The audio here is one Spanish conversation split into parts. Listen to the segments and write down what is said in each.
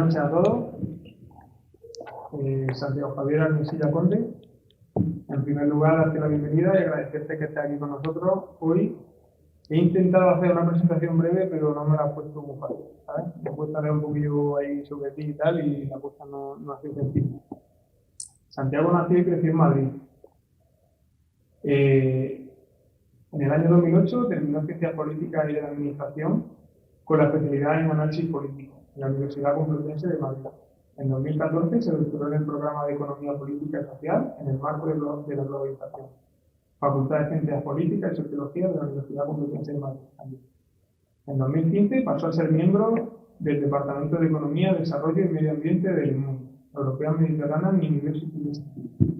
noches a todos. Santiago Javier Armesilla Conde. En primer lugar, darte la bienvenida y agradecerte que estés aquí con nosotros hoy. He intentado hacer una presentación breve, pero no me la he puesto muy fácil, ¿sabes? Me he puesto a leer un poquillo ahí sobre ti y tal, y la cosa no ha sido sencilla. Santiago nació y creció en Madrid. En el año 2008 terminó Ciencias Políticas y de la Administración con la especialidad en Análisis Político en la Universidad Complutense de Madrid. En 2014 se doctoró en el programa de Economía Política y Social en el marco de la globalización. Facultad de Ciencias Políticas y Sociología de la Universidad Complutense de Madrid también. En 2015 pasó a ser miembro del Departamento de Economía, Desarrollo y Medio Ambiente del EMUN, European Mediterranean University Institute,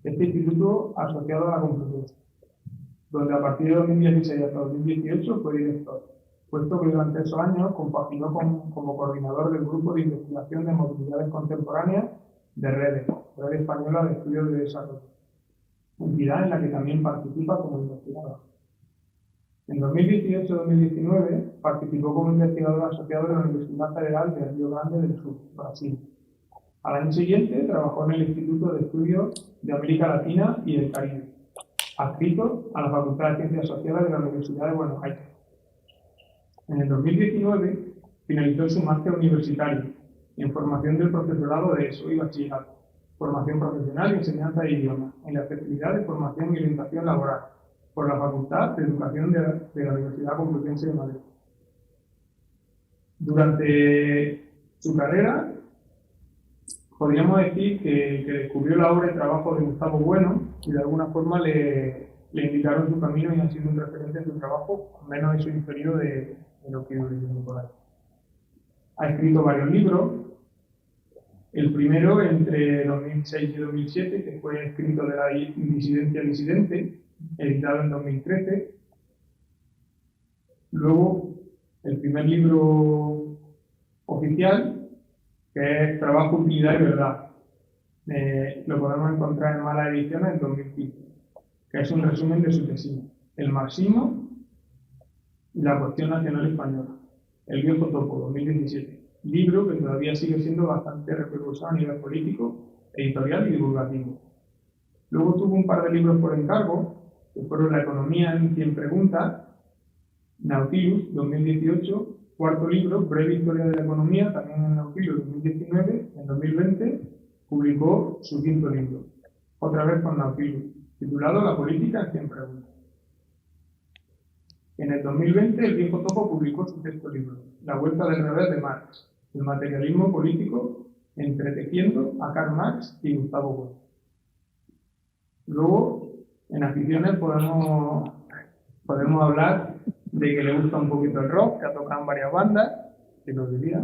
este instituto asociado a la Complutense, donde a partir de 2016 hasta 2018 fue director, puesto que durante esos años compaginó como coordinador del Grupo de Investigación de Movilidades Contemporáneas de Red Española de Estudios de Desarrollo, entidad en la que también participa como investigador. En 2018-2019 participó como investigador asociado de la Universidad Federal de Río Grande del Sur, Brasil. Al año siguiente trabajó en el Instituto de Estudios de América Latina y el Caribe, adscrito a la Facultad de Ciencias Sociales de la Universidad de Buenos Aires. En el 2019 finalizó su máster universitario en formación del profesorado de ESO y bachillerato, formación profesional y enseñanza de idiomas, en la especialidad de formación y orientación laboral, por la Facultad de Educación de la Universidad Complutense de Madrid. Durante su carrera, podríamos decir que descubrió la obra y trabajo de Gustavo Bueno y de alguna forma le indicaron su camino y ha sido un referente en su trabajo, al menos eso inferido de lo que yo he por ahí. Ha escrito varios libros. El primero entre 2006 y 2007, que fue Escrito de la disidencia disidente, editado en 2013. Luego, el primer libro oficial, que es Trabajo, Utilidad y Verdad. Lo podemos encontrar en Malas Ediciones en 2015, que es un resumen de su tesis, El marxismo y la cuestión nacional española, El viejo topo, 2017. Libro que todavía sigue siendo bastante repercusado a nivel político, editorial y divulgativo. Luego tuvo un par de libros por encargo, que fueron La economía en 100 preguntas, Nautilus, 2018, cuarto libro, Breve historia de la economía, también en Nautilus, 2019. En 2020 publicó su quinto libro, otra vez con Nautilus, titulado La política en 100 preguntas. En el 2020, el viejo topo publicó su sexto libro, La vuelta del revés de Marx, el materialismo político entretejiendo a Karl Marx y Gustavo Bueno. Luego, en aficiones podemos hablar de que le gusta un poquito el rock, que ha tocado en varias bandas, que lo diría.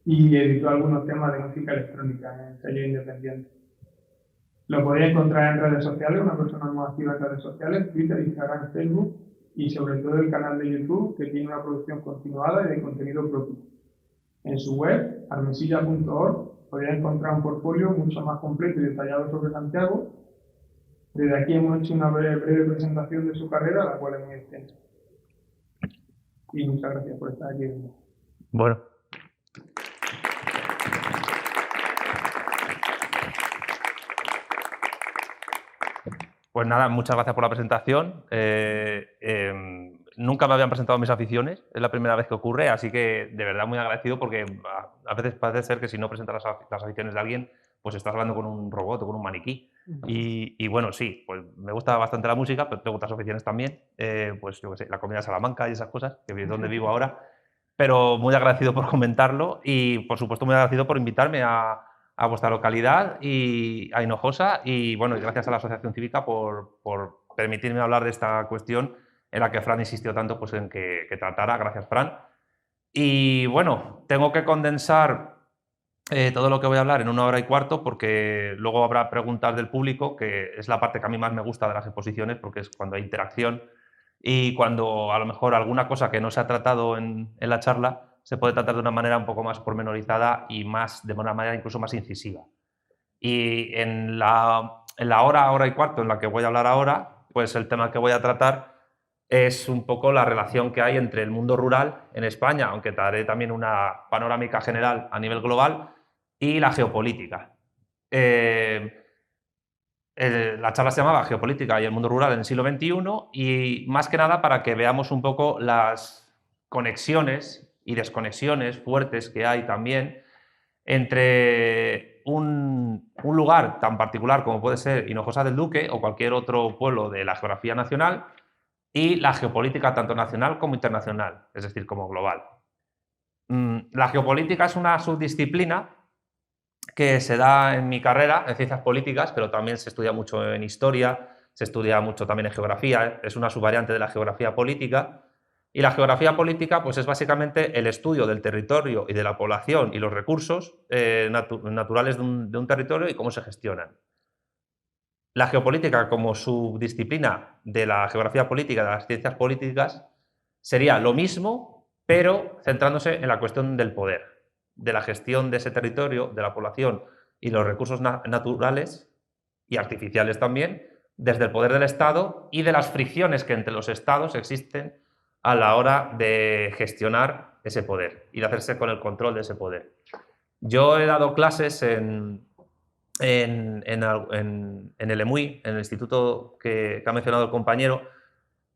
Y editó algunos temas de música electrónica en sello independiente. Lo podéis encontrar en redes sociales, una persona muy activa en redes sociales, Twitter, Instagram, Facebook y sobre todo el canal de YouTube, que tiene una producción continuada y de contenido propio. En su web, armesilla.org, podéis encontrar un portfolio mucho más completo y detallado sobre Santiago. Desde aquí hemos hecho una breve presentación de su carrera, la cual es muy extensa. Y muchas gracias por estar aquí. Bueno. Pues nada, muchas gracias por la presentación. Nunca me habían presentado mis aficiones, es la primera vez que ocurre, así que de verdad muy agradecido porque a veces parece ser que si no presentas las aficiones de alguien, pues estás hablando con un robot o con un maniquí. Y bueno, sí, pues me gusta bastante la música, pero tengo otras aficiones también, pues yo qué sé, la comida de Salamanca y esas cosas, que es donde vivo ahora. Pero muy agradecido por comentarlo y, por supuesto, muy agradecido por invitarme a vuestra localidad y a Hinojosa y, bueno, y gracias a la Asociación Cívica por permitirme hablar de esta cuestión en la que Fran insistió tanto pues, en que tratara. Gracias, Fran. Y, bueno, tengo que condensar todo lo que voy a hablar en 1 hora y cuarto porque luego habrá preguntas del público, que es la parte que a mí más me gusta de las exposiciones porque es cuando hay interacción y cuando a lo mejor alguna cosa que no se ha tratado en la charla se puede tratar de una manera un poco más pormenorizada y de una manera incluso más incisiva. Y en la hora y cuarto en la que voy a hablar ahora, pues el tema que voy a tratar es un poco la relación que hay entre el mundo rural en España, aunque te daré también una panorámica general a nivel global, y la geopolítica. La charla se llamaba Geopolítica y el mundo rural en el siglo XXI y más que nada para que veamos un poco las conexiones y desconexiones fuertes que hay también entre un lugar tan particular como puede ser Hinojosa del Duque o cualquier otro pueblo de la geografía nacional y la geopolítica tanto nacional como internacional, es decir, como global. La geopolítica es una subdisciplina que se da en mi carrera, en ciencias políticas, pero también se estudia mucho en historia, se estudia mucho también en geografía, es una subvariante de la geografía política. Y la geografía política pues, es básicamente el estudio del territorio y de la población y los recursos naturales de un territorio y cómo se gestionan. La geopolítica como subdisciplina de la geografía política, de las ciencias políticas, sería lo mismo, pero centrándose en la cuestión del poder, de la gestión de ese territorio, de la población y los recursos naturales y artificiales también, desde el poder del Estado y de las fricciones que entre los Estados existen a la hora de gestionar ese poder y de hacerse con el control de ese poder. Yo he dado clases en el EMUI, en el instituto que ha mencionado el compañero,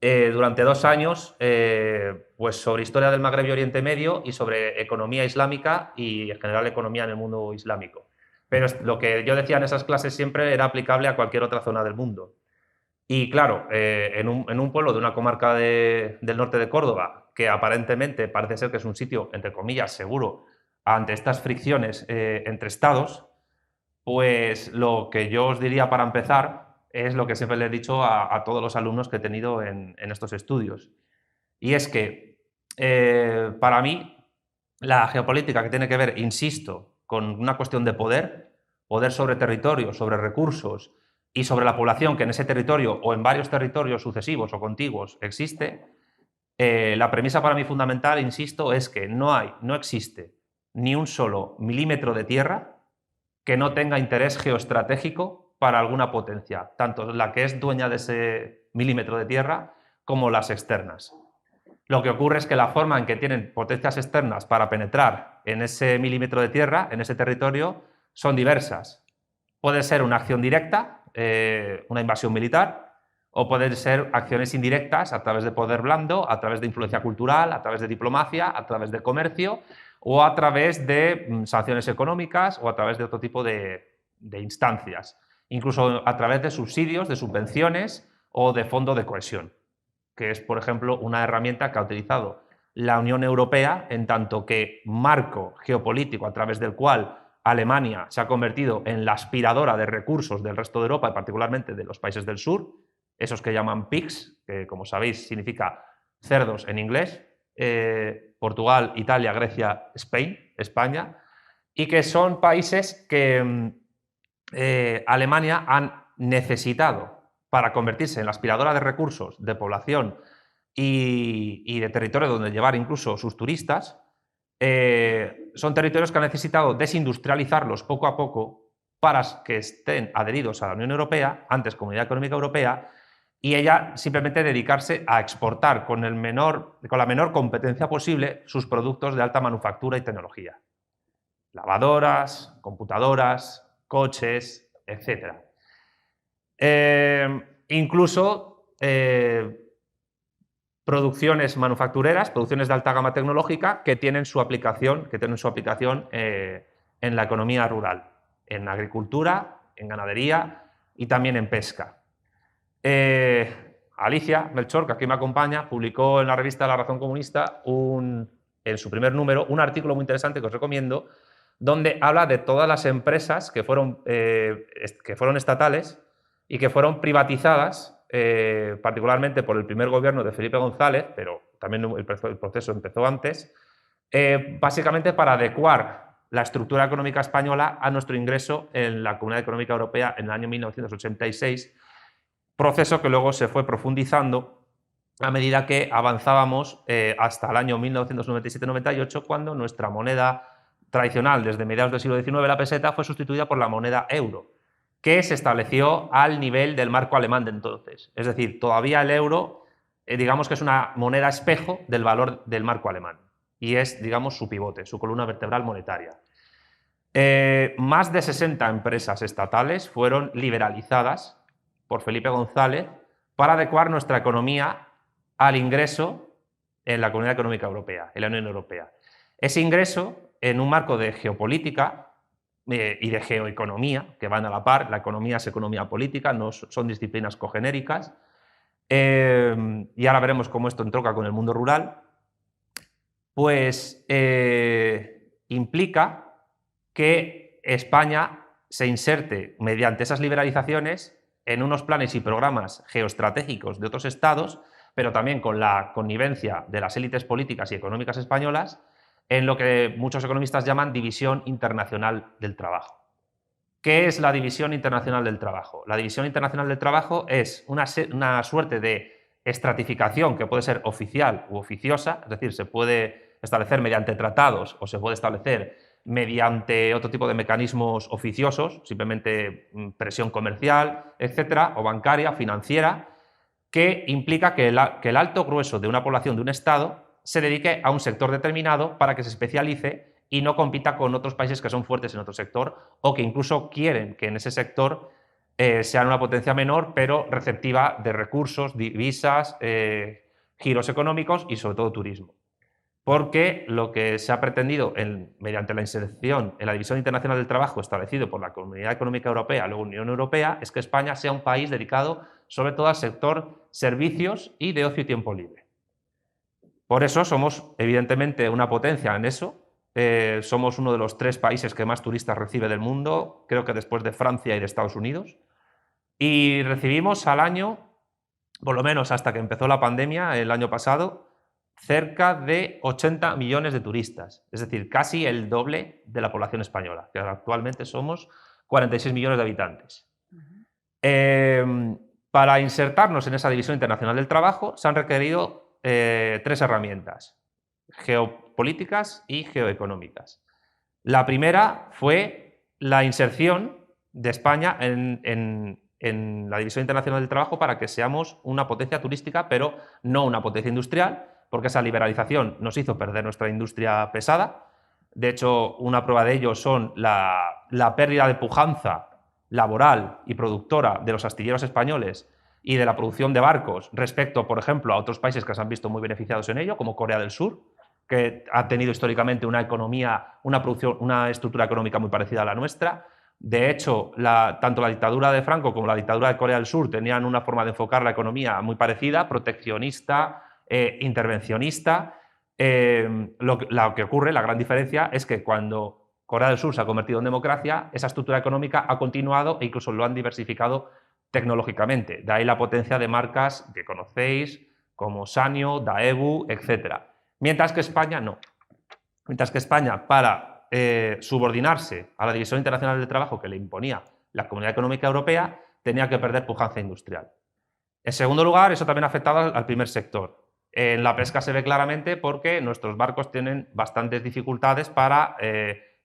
durante 2 años pues sobre historia del Magreb y Oriente Medio y sobre economía islámica y en general economía en el mundo islámico. Pero lo que yo decía en esas clases siempre era aplicable a cualquier otra zona del mundo. Y claro, en un pueblo de una comarca del norte de Córdoba, que aparentemente parece ser que es un sitio, entre comillas, seguro ante estas fricciones entre estados, pues lo que yo os diría para empezar es lo que siempre le he dicho a todos los alumnos que he tenido en estos estudios. Y es que para mí la geopolítica que tiene que ver, insisto, con una cuestión de poder, poder sobre territorio, sobre recursos y sobre la población que en ese territorio o en varios territorios sucesivos o contiguos existe, la premisa para mí fundamental, insisto, es que no existe ni un solo milímetro de tierra que no tenga interés geoestratégico para alguna potencia, tanto la que es dueña de ese milímetro de tierra como las externas. Lo que ocurre es que la forma en que tienen potencias externas para penetrar en ese milímetro de tierra, en ese territorio, son diversas. Puede ser una acción directa, una invasión militar, o pueden ser acciones indirectas a través de poder blando, a través de influencia cultural, a través de diplomacia, a través de comercio o a través de sanciones económicas o a través de otro tipo de instancias, incluso a través de subsidios, de subvenciones o de fondo de cohesión, que es, por ejemplo, una herramienta que ha utilizado la Unión Europea en tanto que marco geopolítico a través del cual Alemania se ha convertido en la aspiradora de recursos del resto de Europa y particularmente de los países del sur, esos que llaman PIGS, que como sabéis significa cerdos en inglés, Portugal, Italia, Grecia, España, y que son países que Alemania han necesitado para convertirse en la aspiradora de recursos, de población y de territorio donde llevar incluso sus turistas. Son territorios que han necesitado desindustrializarlos poco a poco para que estén adheridos a la Unión Europea, antes Comunidad Económica Europea, y ella simplemente dedicarse a exportar con la menor competencia posible sus productos de alta manufactura y tecnología. Lavadoras, computadoras, coches, etc. Incluso producciones manufactureras, producciones de alta gama tecnológica que tienen su aplicación, en la economía rural, en agricultura, en ganadería y también en pesca. Alicia Melchor, que aquí me acompaña, publicó en la revista La Razón Comunista en su primer número un artículo muy interesante que os recomiendo, donde habla de todas las empresas que fueron estatales y que fueron privatizadas, particularmente por el primer gobierno de Felipe González, pero también el proceso empezó antes, básicamente para adecuar la estructura económica española a nuestro ingreso en la Comunidad Económica Europea en el año 1986, proceso que luego se fue profundizando a medida que avanzábamos hasta el año 1997-98, cuando nuestra moneda tradicional, desde mediados del siglo XIX, la peseta, fue sustituida por la moneda euro, que se estableció al nivel del marco alemán de entonces. Es decir, todavía el euro digamos que es una moneda espejo del valor del marco alemán y es, digamos, su pivote, su columna vertebral monetaria. Más de 60 empresas estatales fueron liberalizadas por Felipe González para adecuar nuestra economía al ingreso en la Comunidad Económica Europea, en la Unión Europea. Ese ingreso, en un marco de geopolítica y de geoeconomía, que van a la par, la economía es economía política, no son disciplinas cogenéricas, y ahora veremos cómo esto entronca con el mundo rural, pues implica que España se inserte mediante esas liberalizaciones en unos planes y programas geoestratégicos de otros estados, pero también con la connivencia de las élites políticas y económicas españolas, en lo que muchos economistas llaman división internacional del trabajo. ¿Qué es la división internacional del trabajo? La división internacional del trabajo es una suerte de estratificación que puede ser oficial u oficiosa, es decir, se puede establecer mediante tratados o se puede establecer mediante otro tipo de mecanismos oficiosos, simplemente presión comercial, etcétera, o bancaria, financiera, que implica que el alto grueso de una población de un Estado se dedique a un sector determinado para que se especialice y no compita con otros países que son fuertes en otro sector o que incluso quieren que en ese sector sean una potencia menor, pero receptiva de recursos, divisas, giros económicos y sobre todo turismo. Porque lo que se ha pretendido mediante la inserción en la División Internacional del Trabajo establecido por la Comunidad Económica Europea, luego Unión Europea, es que España sea un país dedicado sobre todo al sector servicios y de ocio y tiempo libre. Por eso somos evidentemente una potencia en eso. Somos uno de los 3 países que más turistas recibe del mundo, creo que después de Francia y de Estados Unidos. Y recibimos al año, por lo menos hasta que empezó la pandemia el año pasado, cerca de 80 millones de turistas, es decir, casi el doble de la población española, que actualmente somos 46 millones de habitantes. Para insertarnos en esa División Internacional del Trabajo se han requerido 3 herramientas: geopolíticas y geoeconómicas. La primera fue la inserción de España en la División Internacional del Trabajo para que seamos una potencia turística, pero no una potencia industrial, porque esa liberalización nos hizo perder nuestra industria pesada. De hecho, una prueba de ello son la pérdida de pujanza laboral y productora de los astilleros españoles y de la producción de barcos respecto, por ejemplo, a otros países que se han visto muy beneficiados en ello, como Corea del Sur, que ha tenido históricamente una economía, una estructura económica muy parecida a la nuestra. De hecho, tanto la dictadura de Franco como la dictadura de Corea del Sur tenían una forma de enfocar la economía muy parecida, proteccionista, intervencionista. Lo que ocurre, la gran diferencia, es que cuando Corea del Sur se ha convertido en democracia, esa estructura económica ha continuado e incluso lo han diversificado tecnológicamente. De ahí la potencia de marcas que conocéis, como Sanyo, Daewoo, etc. Mientras que España no. Mientras que España, para subordinarse a la División Internacional del Trabajo que le imponía la Comunidad Económica Europea, tenía que perder pujanza industrial. En segundo lugar, eso también ha afectado al primer sector. En la pesca se ve claramente porque nuestros barcos tienen bastantes dificultades para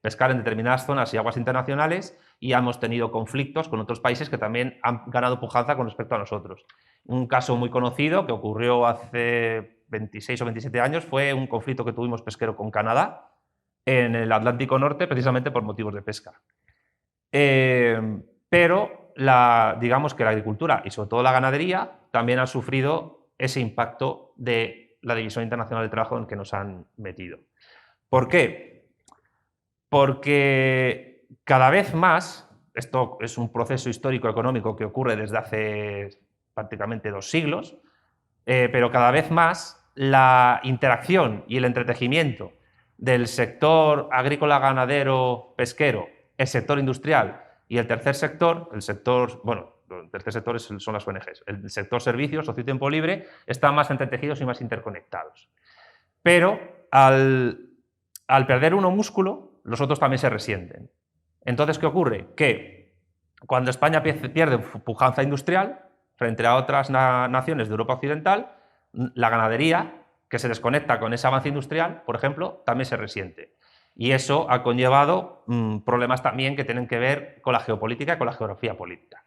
pescar en determinadas zonas y aguas internacionales y hemos tenido conflictos con otros países que también han ganado pujanza con respecto a nosotros. Un caso muy conocido que ocurrió hace 26 o 27 años fue un conflicto que tuvimos pesquero con Canadá en el Atlántico Norte, precisamente por motivos de pesca. Pero digamos que la agricultura y sobre todo la ganadería también han sufrido ese impacto de la División Internacional del Trabajo en que nos han metido. ¿Por qué? Porque cada vez más, esto es un proceso histórico económico que ocurre desde hace prácticamente 2 siglos, pero cada vez más la interacción y el entretejimiento del sector agrícola, ganadero, pesquero, el sector industrial y el tercer sector, el tercer sector son las ONGs, el sector servicios, ocio y tiempo libre, están más entretejidos y más interconectados. Pero al perder uno músculo, los otros también se resienten. Entonces, ¿qué ocurre? Que cuando España pierde pujanza industrial frente a otras naciones de Europa Occidental, la ganadería, que se desconecta con ese avance industrial, por ejemplo, también se resiente. Y eso ha conllevado problemas también que tienen que ver con la geopolítica y con la geografía política.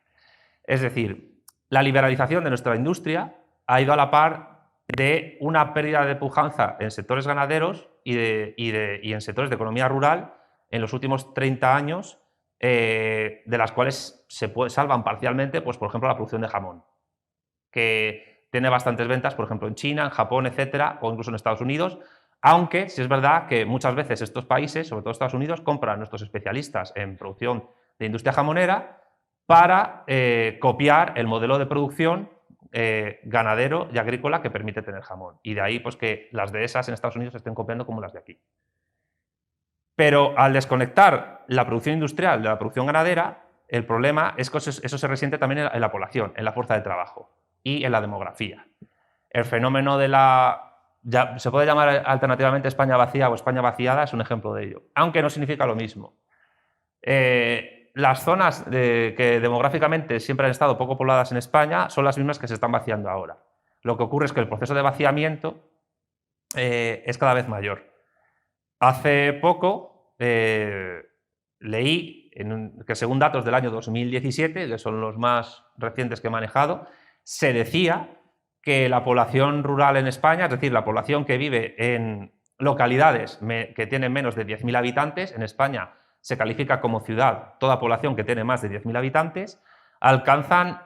Es decir, la liberalización de nuestra industria ha ido a la par de una pérdida de pujanza en sectores ganaderos y en sectores de economía rural en los últimos 30 años, de las cuales se salvan parcialmente, pues, por ejemplo, la producción de jamón, que tiene bastantes ventas, por ejemplo, en China, en Japón, etcétera, o incluso en Estados Unidos, aunque sí es verdad que muchas veces estos países, sobre todo Estados Unidos, compran a nuestros especialistas en producción de industria jamonera para copiar el modelo de producción ganadero y agrícola que permite tener jamón. Y de ahí, pues, que las dehesas en Estados Unidos se estén copiando como las de aquí. Pero al desconectar la producción industrial de la producción ganadera, el problema es que eso se resiente también en la población, en la fuerza de trabajo y en la demografía. El fenómeno de se puede llamar alternativamente España vacía o España vaciada, es un ejemplo de ello, aunque no significa lo mismo. Las zonas que demográficamente siempre han estado poco pobladas en España son las mismas que se están vaciando ahora. Lo que ocurre es que el proceso de vaciamiento es cada vez mayor. Hace poco leí que, según datos del año 2017, que son los más recientes que he manejado, se decía que la población rural en España, es decir, la población que vive en localidades que tienen menos de 10.000 habitantes, en España se califica como ciudad toda población que tiene más de 10.000 habitantes, alcanzan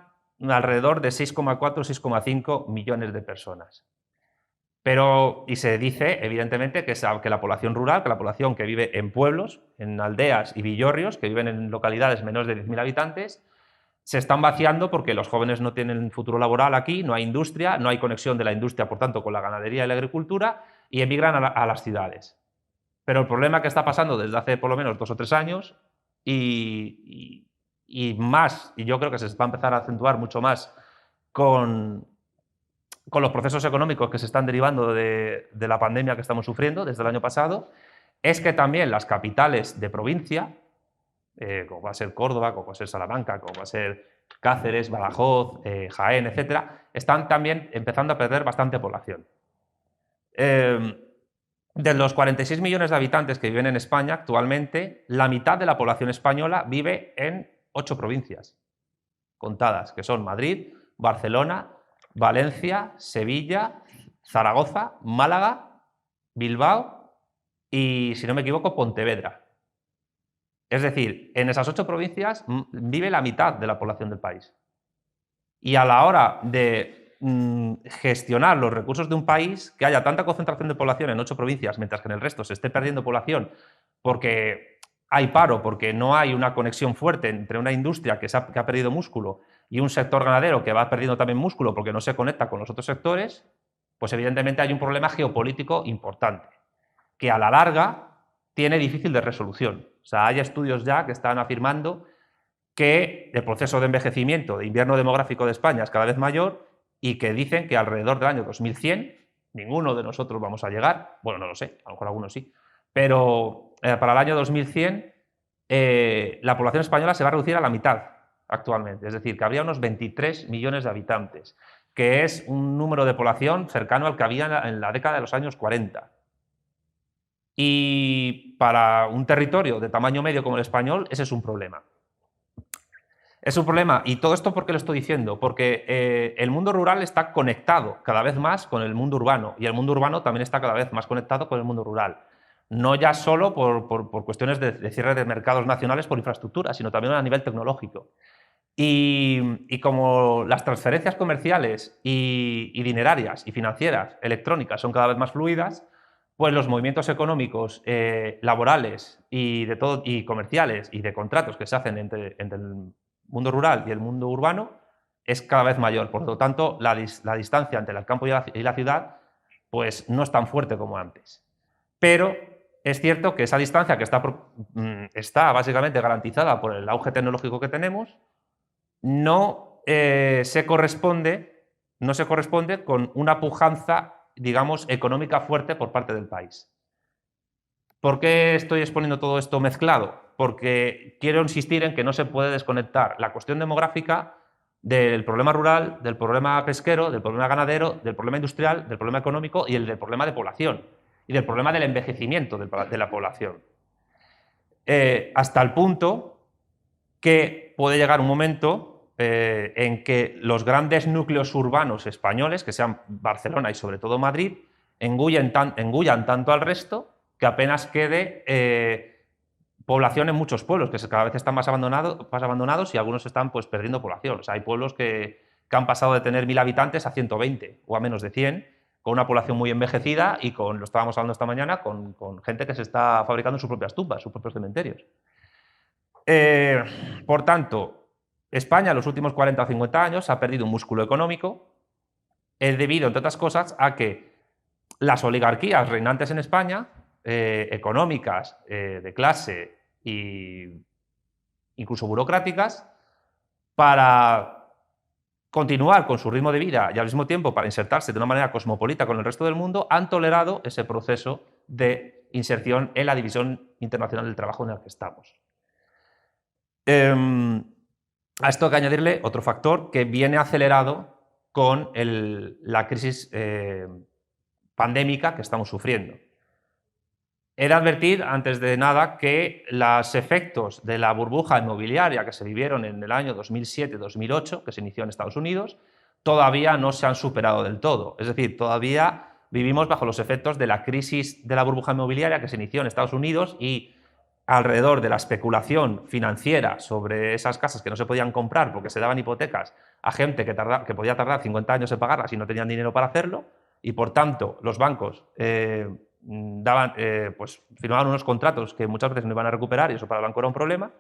alrededor de 6,4-6,5 millones de personas. Y se dice, evidentemente, que la población rural, que la población que vive en pueblos, en aldeas y villorrios, que viven en localidades menores de 10.000 habitantes, se están vaciando porque los jóvenes no tienen futuro laboral aquí, no hay industria, no hay conexión de la industria, por tanto, con la ganadería y la agricultura, y emigran a las ciudades. Pero el problema que está pasando desde hace por lo menos 2 o 3 años, y yo creo que se va a empezar a acentuar mucho más con los procesos económicos que se están derivando de la pandemia que estamos sufriendo desde el año pasado, es que también las capitales de provincia, como va a ser Córdoba, como va a ser Salamanca, como va a ser Cáceres, Badajoz, Jaén, etcétera, están también empezando a perder bastante población. De los 46 millones de habitantes que viven en España actualmente, la mitad de la población española vive en 8 provincias contadas, que son Madrid, Barcelona, Valencia, Sevilla, Zaragoza, Málaga, Bilbao y, si no me equivoco, Pontevedra. Es decir, en esas 8 provincias vive la mitad de la población del país. Y a la hora de gestionar los recursos de un país, que haya tanta concentración de población en 8 provincias, mientras que en el resto se esté perdiendo población porque hay paro, porque no hay una conexión fuerte entre una industria que ha perdido músculo y un sector ganadero que va perdiendo también músculo porque no se conecta con los otros sectores, pues evidentemente hay un problema geopolítico importante, que a la larga tiene difícil de resolución. O sea, hay estudios ya que están afirmando que el proceso de envejecimiento, de invierno demográfico de España es cada vez mayor y que dicen que alrededor del año 2100 ninguno de nosotros vamos a llegar, bueno, no lo sé, a lo mejor algunos sí, pero para el año 2100 la población española se va a reducir a la mitad actualmente, es decir, que habría unos 23 millones de habitantes, que es un número de población cercano al que había en la década de los años 40. Y para un territorio de tamaño medio como el español, ese es un problema. Es un problema. ¿Y todo esto por qué lo estoy diciendo? Porque el mundo rural está conectado cada vez más con el mundo urbano, y el mundo urbano también está cada vez más conectado con el mundo rural. No ya solo por cuestiones de cierre de mercados nacionales por infraestructura, sino también a nivel tecnológico. Y como las transferencias comerciales y dinerarias y financieras electrónicas son cada vez más fluidas, pues los movimientos económicos, laborales y comerciales y de contratos que se hacen entre el mundo rural y el mundo urbano es cada vez mayor. Por lo tanto, la distancia entre el campo y la ciudad pues no es tan fuerte como antes. Pero es cierto que esa distancia que está básicamente garantizada por el auge tecnológico que tenemos, no se corresponde con una pujanza, digamos, económica fuerte por parte del país. ¿Por qué estoy exponiendo todo esto mezclado? Porque quiero insistir en que no se puede desconectar la cuestión demográfica del problema rural, del problema pesquero, del problema ganadero, del problema industrial, del problema económico y del problema de población y del problema del envejecimiento de la población. Hasta el punto que puede llegar un momento en que los grandes núcleos urbanos españoles, que sean Barcelona y sobre todo Madrid, engullan tanto al resto que apenas quede población en muchos pueblos, que cada vez están más abandonados y algunos están pues, perdiendo población. O sea, hay pueblos que han pasado de tener 1000 habitantes a 120 o a menos de 100, con una población muy envejecida y lo estábamos hablando esta mañana, con gente que se está fabricando sus propias tumbas, sus propios cementerios. Por tanto, España en los últimos 40 o 50 años ha perdido un músculo económico debido, entre otras cosas, a que las oligarquías reinantes en España, económicas, de clase e incluso burocráticas, para continuar con su ritmo de vida y al mismo tiempo para insertarse de una manera cosmopolita con el resto del mundo, han tolerado ese proceso de inserción en la División Internacional del Trabajo en el que estamos. A esto hay que añadirle otro factor que viene acelerado con la crisis pandémica que estamos sufriendo. He de advertir, antes de nada, que los efectos de la burbuja inmobiliaria que se vivieron en el año 2007-2008, que se inició en Estados Unidos, todavía no se han superado del todo. Es decir, todavía vivimos bajo los efectos de la crisis de la burbuja inmobiliaria que se inició en Estados Unidos y alrededor de la especulación financiera sobre esas casas que no se podían comprar porque se daban hipotecas a gente que podía tardar 50 años en pagarlas y no tenían dinero para hacerlo, y por tanto los bancos firmaban unos contratos que muchas veces no iban a recuperar y eso para el banco era un problema.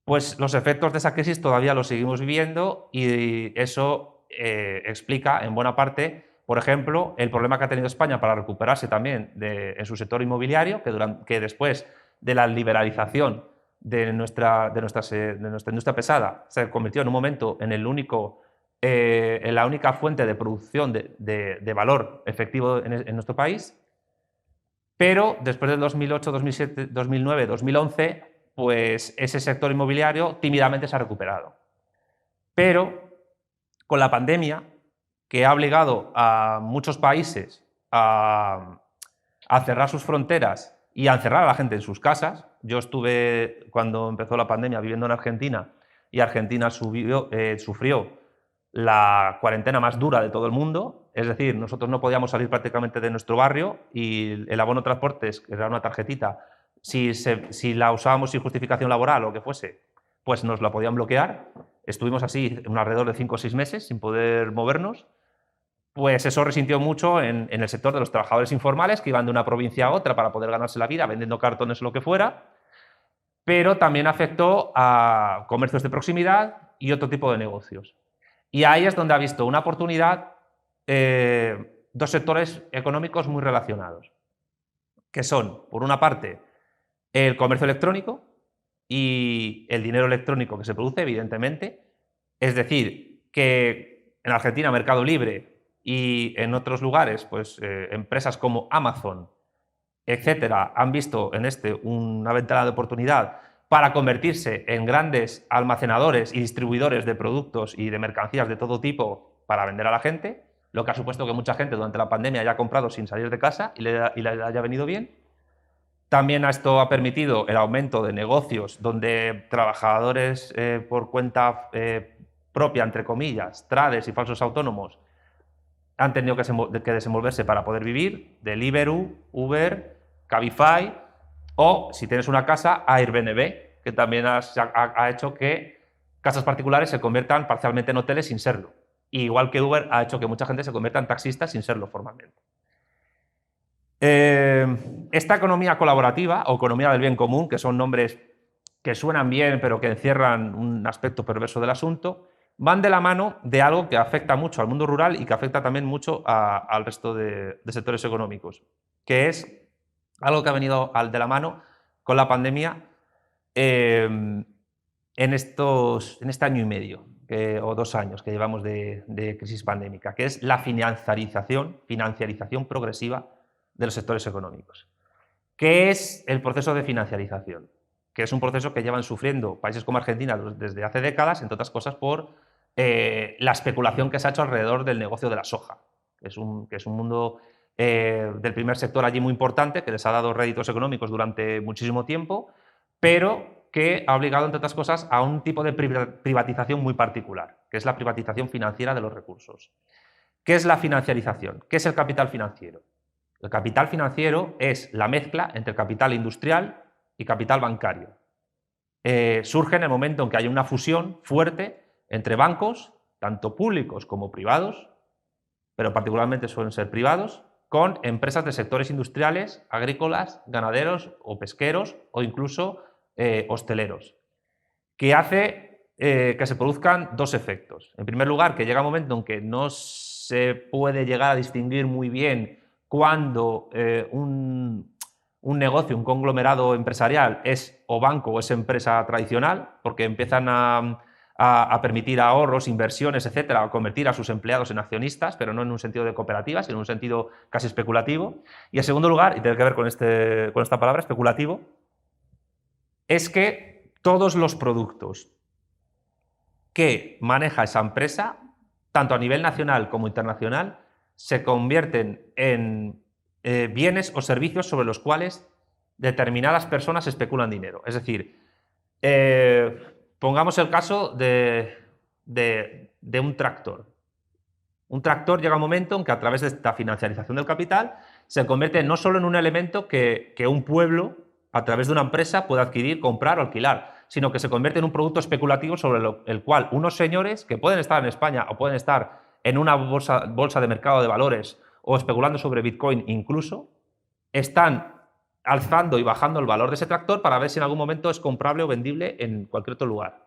Pues los efectos de esa crisis todavía los seguimos viviendo y eso explica en buena parte, por ejemplo, el problema que ha tenido España para recuperarse también en su sector inmobiliario, que después de la liberalización de nuestra industria pesada se convirtió en un momento en la única fuente de producción de valor efectivo en nuestro país. Pero después del 2008, 2007, 2009, 2011, pues ese sector inmobiliario tímidamente se ha recuperado. Pero con la pandemia, que ha obligado a muchos países a cerrar sus fronteras y a encerrar a la gente en sus casas. Yo estuve, cuando empezó la pandemia, viviendo en Argentina, y Argentina sufrió la cuarentena más dura de todo el mundo. Es decir, nosotros no podíamos salir prácticamente de nuestro barrio y el abono de transportes, que era una tarjetita, si la usábamos sin justificación laboral o lo que fuese, pues nos la podían bloquear. Estuvimos así alrededor de 5 o 6 meses sin poder movernos. Pues eso resintió mucho en el sector de los trabajadores informales que iban de una provincia a otra para poder ganarse la vida vendiendo cartones o lo que fuera, pero también afectó a comercios de proximidad y otro tipo de negocios. Y ahí es donde ha visto una oportunidad dos sectores económicos muy relacionados, que son, por una parte, el comercio electrónico y el dinero electrónico que se produce, evidentemente. Es decir, que en Argentina Mercado Libre y en otros lugares, pues empresas como Amazon, etcétera, han visto en una ventana de oportunidad para convertirse en grandes almacenadores y distribuidores de productos y de mercancías de todo tipo para vender a la gente, lo que ha supuesto que mucha gente durante la pandemia haya comprado sin salir de casa y le haya venido bien. También esto ha permitido el aumento de negocios donde trabajadores por cuenta propia, entre comillas, trades y falsos autónomos, han tenido que desenvolverse para poder vivir, Deliveroo, Uber, Cabify o, si tienes una casa, Airbnb, que también ha hecho que casas particulares se conviertan parcialmente en hoteles sin serlo. Y igual que Uber ha hecho que mucha gente se convierta en taxistas sin serlo formalmente. Esta economía colaborativa o economía del bien común, que son nombres que suenan bien pero que encierran un aspecto perverso del asunto, van de la mano de algo que afecta mucho al mundo rural y que afecta también mucho al resto de sectores económicos, que es algo que ha venido de la mano con la pandemia en este año y medio o 2 años que llevamos de crisis pandémica, que es la financiarización progresiva de los sectores económicos. ¿Qué es el proceso de financiarización? Que es un proceso que llevan sufriendo países como Argentina desde hace décadas, entre otras cosas por la especulación que se ha hecho alrededor del negocio de la soja, que es un mundo del primer sector allí muy importante, que les ha dado réditos económicos durante muchísimo tiempo, pero que ha obligado, entre otras cosas, a un tipo de privatización muy particular, que es la privatización financiera de los recursos. ¿Qué es la financiarización? ¿Qué es el capital financiero? El capital financiero es la mezcla entre capital industrial y capital bancario. Surge en el momento en que hay una fusión fuerte entre bancos, tanto públicos como privados, pero particularmente suelen ser privados, con empresas de sectores industriales, agrícolas, ganaderos o pesqueros o incluso hosteleros, que hace que se produzcan dos efectos. En primer lugar, que llega un momento en que no se puede llegar a distinguir muy bien cuándo un negocio, un conglomerado empresarial es o banco o es empresa tradicional, porque empiezan a permitir ahorros, inversiones, etcétera, a convertir a sus empleados en accionistas, pero no en un sentido de cooperativa, sino en un sentido casi especulativo. Y en segundo lugar, y tiene que ver con esta palabra, especulativo, es que todos los productos que maneja esa empresa, tanto a nivel nacional como internacional, se convierten en bienes o servicios sobre los cuales determinadas personas especulan dinero. Es decir, pongamos el caso de un tractor. Un tractor llega un momento en que a través de esta financiarización del capital se convierte no solo en un elemento que un pueblo, a través de una empresa, puede adquirir, comprar o alquilar, sino que se convierte en un producto especulativo sobre el cual unos señores que pueden estar en España o pueden estar en una bolsa de mercado de valores o especulando sobre Bitcoin incluso, están alzando y bajando el valor de ese tractor para ver si en algún momento es comprable o vendible en cualquier otro lugar.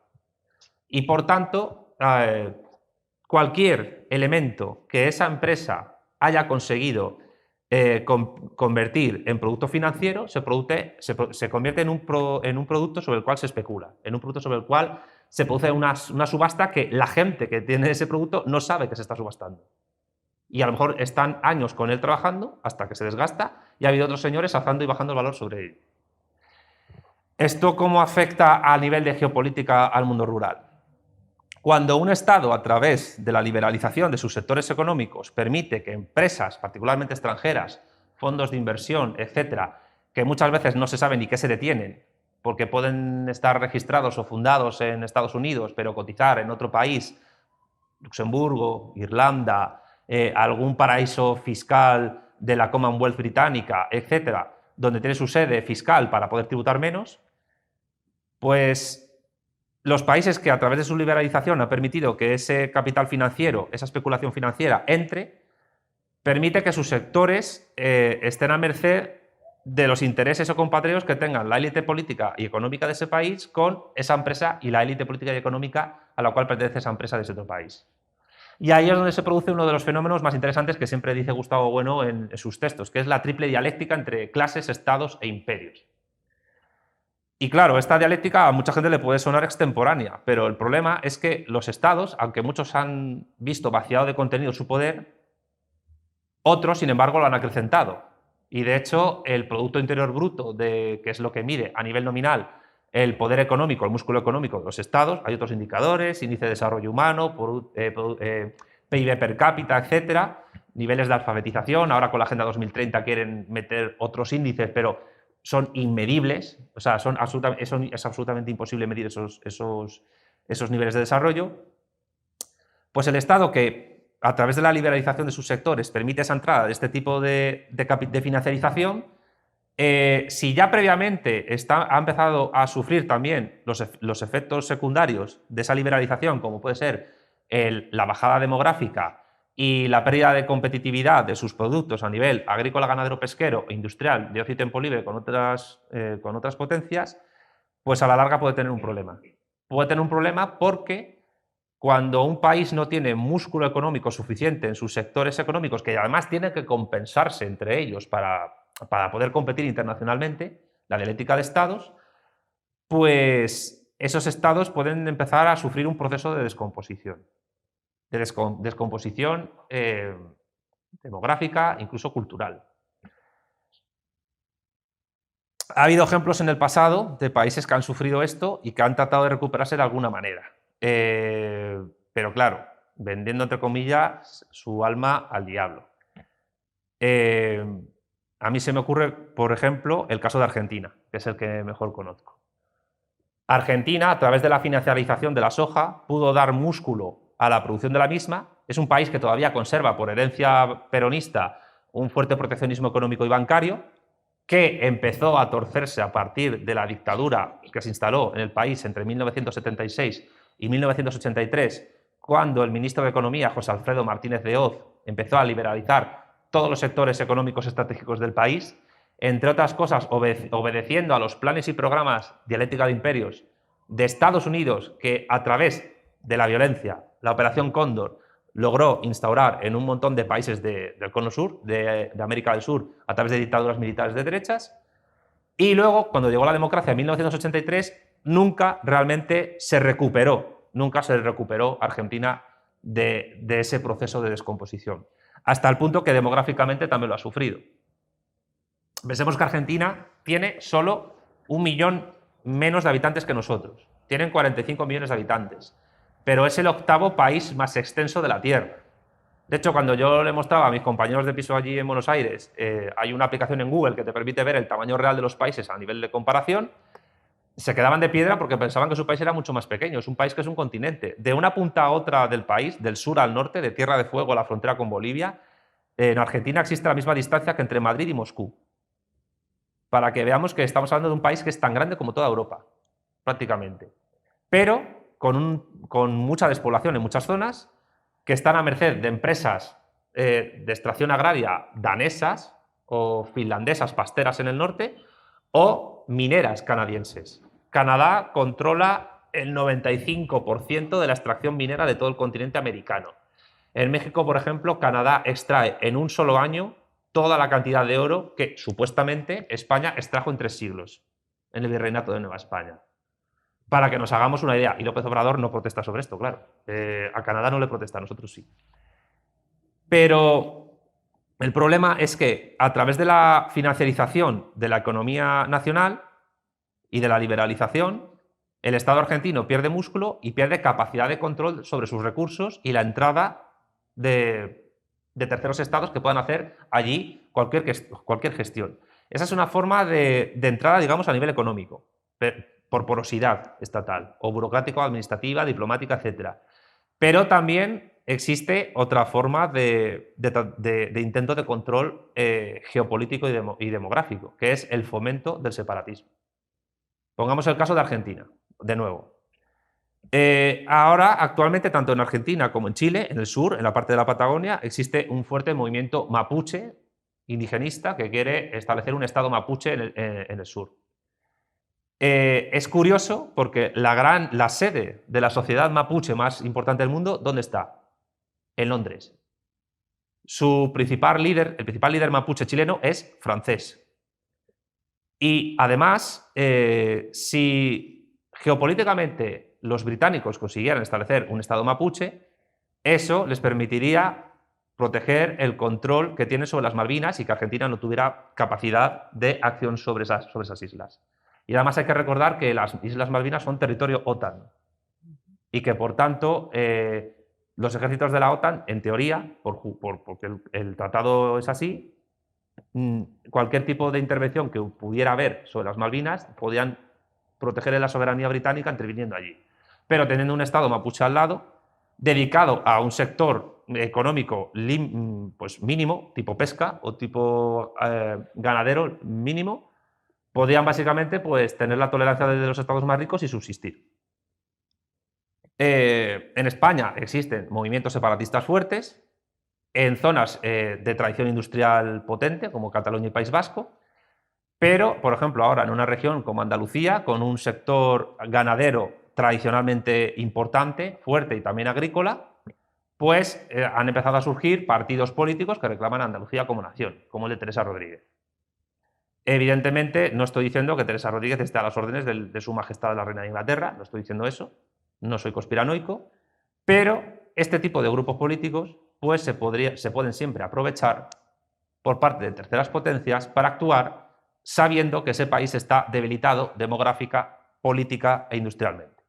Y por tanto, cualquier elemento que esa empresa haya conseguido convertir en producto financiero se convierte en un producto sobre el cual se especula, en un producto sobre el cual se produce una subasta que la gente que tiene ese producto no sabe que se está subastando. Y a lo mejor están años con él trabajando hasta que se desgasta y ha habido otros señores alzando y bajando el valor sobre él. ¿Esto cómo afecta a nivel de geopolítica al mundo rural? Cuando un Estado, a través de la liberalización de sus sectores económicos, permite que empresas, particularmente extranjeras, fondos de inversión, etcétera, que muchas veces no se sabe ni qué se detienen, porque pueden estar registrados o fundados en Estados Unidos, pero cotizar en otro país, Luxemburgo, Irlanda, algún paraíso fiscal de la Commonwealth británica, etcétera, donde tiene su sede fiscal para poder tributar menos, pues los países que a través de su liberalización han permitido que ese capital financiero, esa especulación financiera entre, permite que sus sectores estén a merced de los intereses o compatriotas que tengan la élite política y económica de ese país con esa empresa y la élite política y económica a la cual pertenece esa empresa de ese otro país. Y ahí es donde se produce uno de los fenómenos más interesantes que siempre dice Gustavo Bueno en sus textos, que es la triple dialéctica entre clases, estados e imperios. Y claro, esta dialéctica a mucha gente le puede sonar extemporánea, pero el problema es que los estados, aunque muchos han visto vaciado de contenido su poder, otros, sin embargo, lo han acrecentado. Y de hecho, el Producto Interior Bruto, que es lo que mide a nivel nominal el poder económico, el músculo económico de los estados, hay otros indicadores, índice de desarrollo humano, PIB per cápita, etcétera, niveles de alfabetización. Ahora con la Agenda 2030 quieren meter otros índices, pero son inmedibles, o sea, es absolutamente imposible medir esos niveles de desarrollo. Pues el Estado, que a través de la liberalización de sus sectores permite esa entrada de este tipo de financiarización, si ya previamente ha empezado a sufrir también los efectos secundarios de esa liberalización, como puede ser la bajada demográfica y la pérdida de competitividad de sus productos a nivel agrícola, ganadero, pesquero e industrial de ocio y tiempo libre con otras potencias, pues a la larga puede tener un problema. Puede tener un problema porque cuando un país no tiene músculo económico suficiente en sus sectores económicos, que además tienen que compensarse entre ellos para poder competir internacionalmente, la dialéctica de estados, pues esos estados pueden empezar a sufrir un proceso de descomposición. Descomposición demográfica, incluso cultural. Ha habido ejemplos en el pasado de países que han sufrido esto y que han tratado de recuperarse de alguna manera. Pero claro, vendiendo entre comillas su alma al diablo. A mí se me ocurre, por ejemplo, el caso de Argentina, que es el que mejor conozco. Argentina, a través de la financiarización de la soja, pudo dar músculo a la producción de la misma. Es un país que todavía conserva, por herencia peronista, un fuerte proteccionismo económico y bancario, que empezó a torcerse a partir de la dictadura que se instaló en el país entre 1976 y 1983, cuando el ministro de Economía, José Alfredo Martínez de Hoz, empezó a liberalizar todos los sectores económicos estratégicos del país, entre otras cosas obedeciendo a los planes y programas dialéctica de imperios de Estados Unidos, que a través de la violencia, la Operación Cóndor, logró instaurar en un montón de países del Cono Sur, de América del Sur, a través de dictaduras militares de derechas. Y luego, cuando llegó la democracia en 1983, nunca realmente se recuperó, Argentina de ese proceso de descomposición, hasta el punto que demográficamente también lo ha sufrido. Pensemos que Argentina tiene solo 1 millón menos de habitantes que nosotros. Tienen 45 millones de habitantes, pero es el 8º país más extenso de la Tierra. De hecho, cuando yo le mostraba a mis compañeros de piso allí en Buenos Aires, hay una aplicación en Google que te permite ver el tamaño real de los países a nivel de comparación, se quedaban de piedra porque pensaban que su país era mucho más pequeño. Es un país que es un continente. De una punta a otra del país, del sur al norte, de Tierra de Fuego a la frontera con Bolivia, en Argentina existe la misma distancia que entre Madrid y Moscú. Para que veamos que estamos hablando de un país que es tan grande como toda Europa, prácticamente. Pero con mucha despoblación en muchas zonas, que están a merced de empresas de extracción agraria danesas o finlandesas pasteras en el norte, o mineras canadienses. Canadá controla el 95% de la extracción minera de todo el continente americano. En México, por ejemplo, Canadá extrae en un solo año toda la cantidad de oro que supuestamente España extrajo en 3 siglos en el Virreinato de Nueva España. Para que nos hagamos una idea, y López Obrador no protesta sobre esto, claro. A Canadá no le protesta, a nosotros sí. Pero el problema es que a través de la financiarización de la economía nacional y de la liberalización, el Estado argentino pierde músculo y pierde capacidad de control sobre sus recursos y la entrada de terceros estados que puedan hacer allí cualquier gestión. Esa es una forma de entrada, digamos, a nivel económico, por porosidad estatal, o burocrático-administrativa, diplomática, etc. Pero también existe otra forma de intento de control geopolítico y demográfico, que es el fomento del separatismo. Pongamos el caso de Argentina, de nuevo. Ahora, actualmente, tanto en Argentina como en Chile, en el sur, en la parte de la Patagonia, existe un fuerte movimiento mapuche indigenista que quiere establecer un estado mapuche en el sur. Es curioso porque la sede de la sociedad mapuche más importante del mundo, ¿dónde está? En Londres. El principal líder mapuche chileno es francés. Y además, si geopolíticamente los británicos consiguieran establecer un estado mapuche, eso les permitiría proteger el control que tienen sobre las Malvinas y que Argentina no tuviera capacidad de acción sobre esas islas. Y además hay que recordar que las Islas Malvinas son territorio OTAN y que, por tanto, los ejércitos de la OTAN, en teoría, porque el tratado es así, cualquier tipo de intervención que pudiera haber sobre las Malvinas podían proteger la soberanía británica interviniendo allí. Pero teniendo un estado mapuche al lado, dedicado a un sector económico pues mínimo, tipo pesca o tipo ganadero mínimo, podían básicamente pues, tener la tolerancia de los estados más ricos y subsistir. En España existen movimientos separatistas fuertes, en zonas de tradición industrial potente, como Cataluña y País Vasco, pero, por ejemplo, ahora en una región como Andalucía, con un sector ganadero tradicionalmente importante, fuerte y también agrícola, pues han empezado a surgir partidos políticos que reclaman a Andalucía como nación, como el de Teresa Rodríguez. Evidentemente, no estoy diciendo que Teresa Rodríguez esté a las órdenes de Su Majestad la Reina de Inglaterra, no estoy diciendo eso, no soy conspiranoico, pero este tipo de grupos políticos pues se pueden siempre aprovechar por parte de terceras potencias para actuar sabiendo que ese país está debilitado demográfica, política e industrialmente.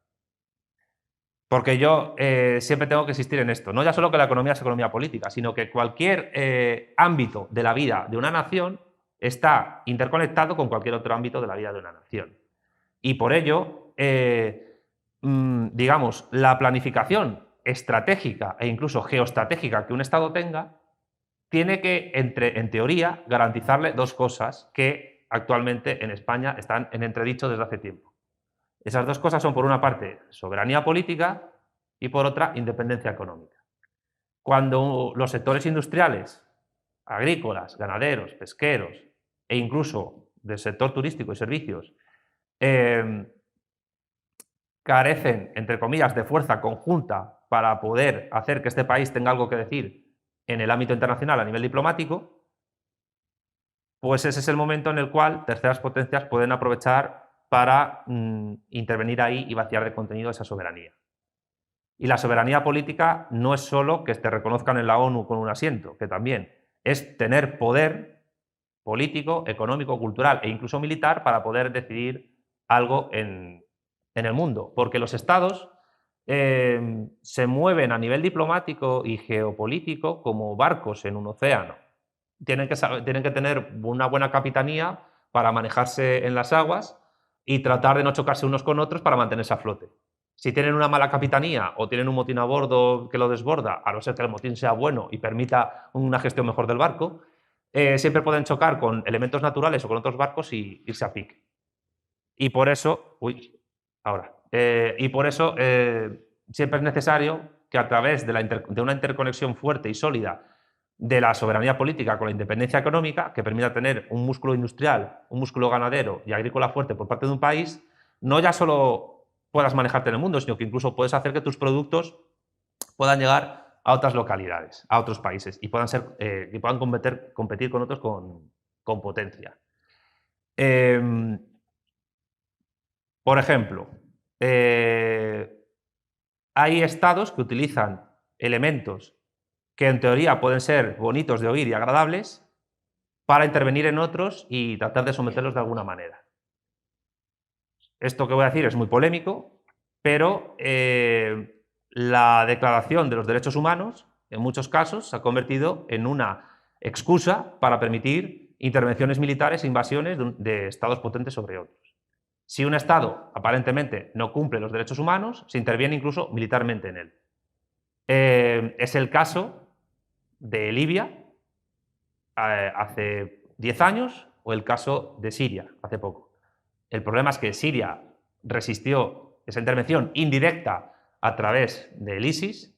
Porque yo siempre tengo que insistir en esto, no ya solo que la economía es economía política, sino que cualquier ámbito de la vida de una nación está interconectado con cualquier otro ámbito de la vida de una nación. Y por ello, digamos, la planificación estratégica e incluso geoestratégica que un Estado tenga, tiene que, en teoría, garantizarle dos cosas que actualmente en España están en entredicho desde hace tiempo. Esas dos cosas son, por una parte, soberanía política y, por otra, independencia económica. Cuando los sectores industriales, agrícolas, ganaderos, pesqueros e incluso del sector turístico y servicios carecen, entre comillas, de fuerza conjunta para poder hacer que este país tenga algo que decir en el ámbito internacional a nivel diplomático, pues ese es el momento en el cual terceras potencias pueden aprovechar para intervenir ahí y vaciar de contenido esa soberanía. Y la soberanía política no es solo que te reconozcan en la ONU con un asiento, que también es tener poder político, económico, cultural e incluso militar para poder decidir algo en el mundo. Porque los estados se mueven a nivel diplomático y geopolítico como barcos en un océano. Tienen que tener una buena capitanía para manejarse en las aguas y tratar de no chocarse unos con otros para mantenerse a flote. Si tienen una mala capitanía o tienen un motín a bordo que lo desborda, a no ser que el motín sea bueno y permita una gestión mejor del barco, siempre pueden chocar con elementos naturales o con otros barcos y irse a pique. Y por eso, siempre es necesario que a través de una interconexión fuerte y sólida de la soberanía política con la independencia económica, que permita tener un músculo industrial, un músculo ganadero y agrícola fuerte por parte de un país, no ya solo puedas manejarte en el mundo, sino que incluso puedes hacer que tus productos puedan llegar a otras localidades, a otros países y puedan competir con otros con potencia. Por ejemplo, hay estados que utilizan elementos que en teoría pueden ser bonitos de oír y agradables para intervenir en otros y tratar de someterlos de alguna manera. Esto que voy a decir es muy polémico, pero la Declaración de los Derechos Humanos, en muchos casos, se ha convertido en una excusa para permitir intervenciones militares e invasiones de estados potentes sobre otros. Si un estado aparentemente no cumple los derechos humanos, se interviene incluso militarmente en él. Es el caso de Libia hace 10 años o el caso de Siria hace poco. El problema es que Siria resistió esa intervención indirecta a través del ISIS,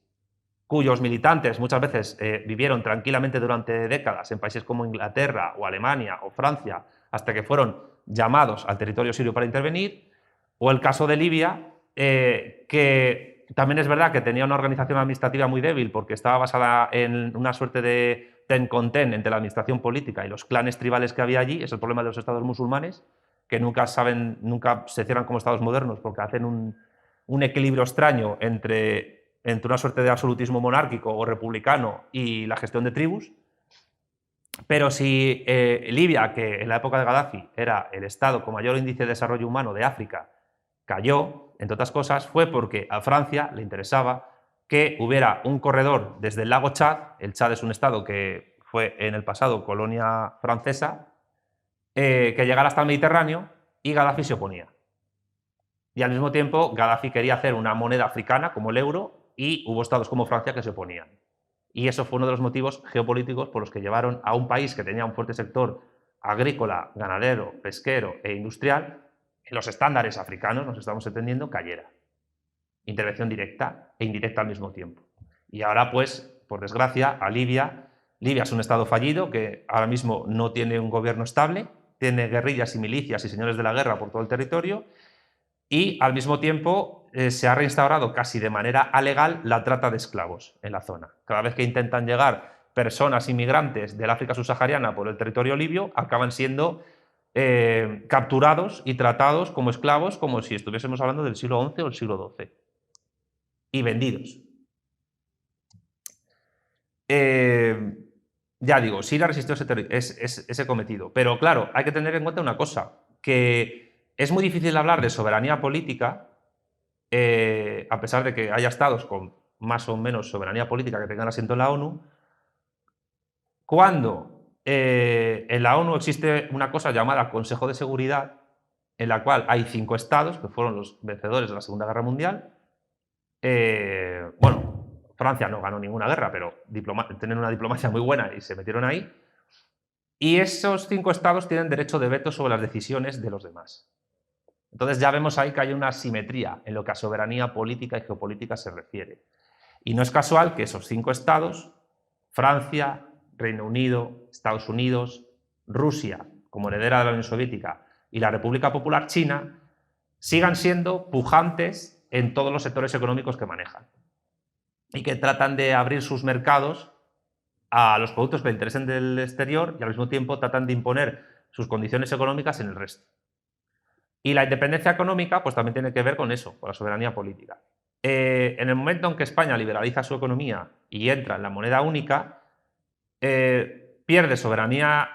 cuyos militantes muchas veces vivieron tranquilamente durante décadas en países como Inglaterra o Alemania o Francia, hasta que fueron llamados al territorio sirio para intervenir, o el caso de Libia, que también es verdad que tenía una organización administrativa muy débil porque estaba basada en una suerte de ten con ten entre la administración política y los clanes tribales que había allí. Es el problema de los estados musulmanes, que nunca se cierran como estados modernos porque hacen un equilibrio extraño entre una suerte de absolutismo monárquico o republicano y la gestión de tribus. Pero si Libia, que en la época de Gaddafi era el estado con mayor índice de desarrollo humano de África, cayó, entre otras cosas, fue porque a Francia le interesaba que hubiera un corredor desde el lago Chad. El Chad es un estado que fue en el pasado colonia francesa, que llegara hasta el Mediterráneo, y Gaddafi se oponía. Y al mismo tiempo Gaddafi quería hacer una moneda africana como el euro y hubo estados como Francia que se oponían. Y eso fue uno de los motivos geopolíticos por los que llevaron a un país que tenía un fuerte sector agrícola, ganadero, pesquero e industrial, en los estándares africanos, nos estamos entendiendo, cayera. Intervención directa e indirecta al mismo tiempo. Y ahora, pues, por desgracia, a Libia es un estado fallido que ahora mismo no tiene un gobierno estable, tiene guerrillas y milicias y señores de la guerra por todo el territorio, y al mismo tiempo se ha reinstaurado casi de manera alegal la trata de esclavos en la zona. Cada vez que intentan llegar personas inmigrantes del África subsahariana por el territorio libio, acaban siendo capturados y tratados como esclavos, como si estuviésemos hablando del siglo XI o el siglo XII, y vendidos. Ya digo, Siria resistió ese cometido, pero claro, hay que tener en cuenta una cosa, que es muy difícil hablar de soberanía política, a pesar de que haya estados con más o menos soberanía política que tengan asiento en la ONU, cuando en la ONU existe una cosa llamada Consejo de Seguridad, en la cual hay 5 estados que fueron los vencedores de la Segunda Guerra Mundial. Bueno, Francia no ganó ninguna guerra, pero tienen una diplomacia muy buena y se metieron ahí. Y esos 5 estados tienen derecho de veto sobre las decisiones de los demás. Entonces ya vemos ahí que hay una asimetría en lo que a soberanía política y geopolítica se refiere. Y no es casual que esos 5 estados, Francia, Reino Unido, Estados Unidos, Rusia, como heredera de la Unión Soviética, y la República Popular China, sigan siendo pujantes en todos los sectores económicos que manejan. Y que tratan de abrir sus mercados a los productos que le interesen del exterior y al mismo tiempo tratan de imponer sus condiciones económicas en el resto. Y la independencia económica pues también tiene que ver con eso, con la soberanía política. En el momento en que España liberaliza su economía y entra en la moneda única, pierde soberanía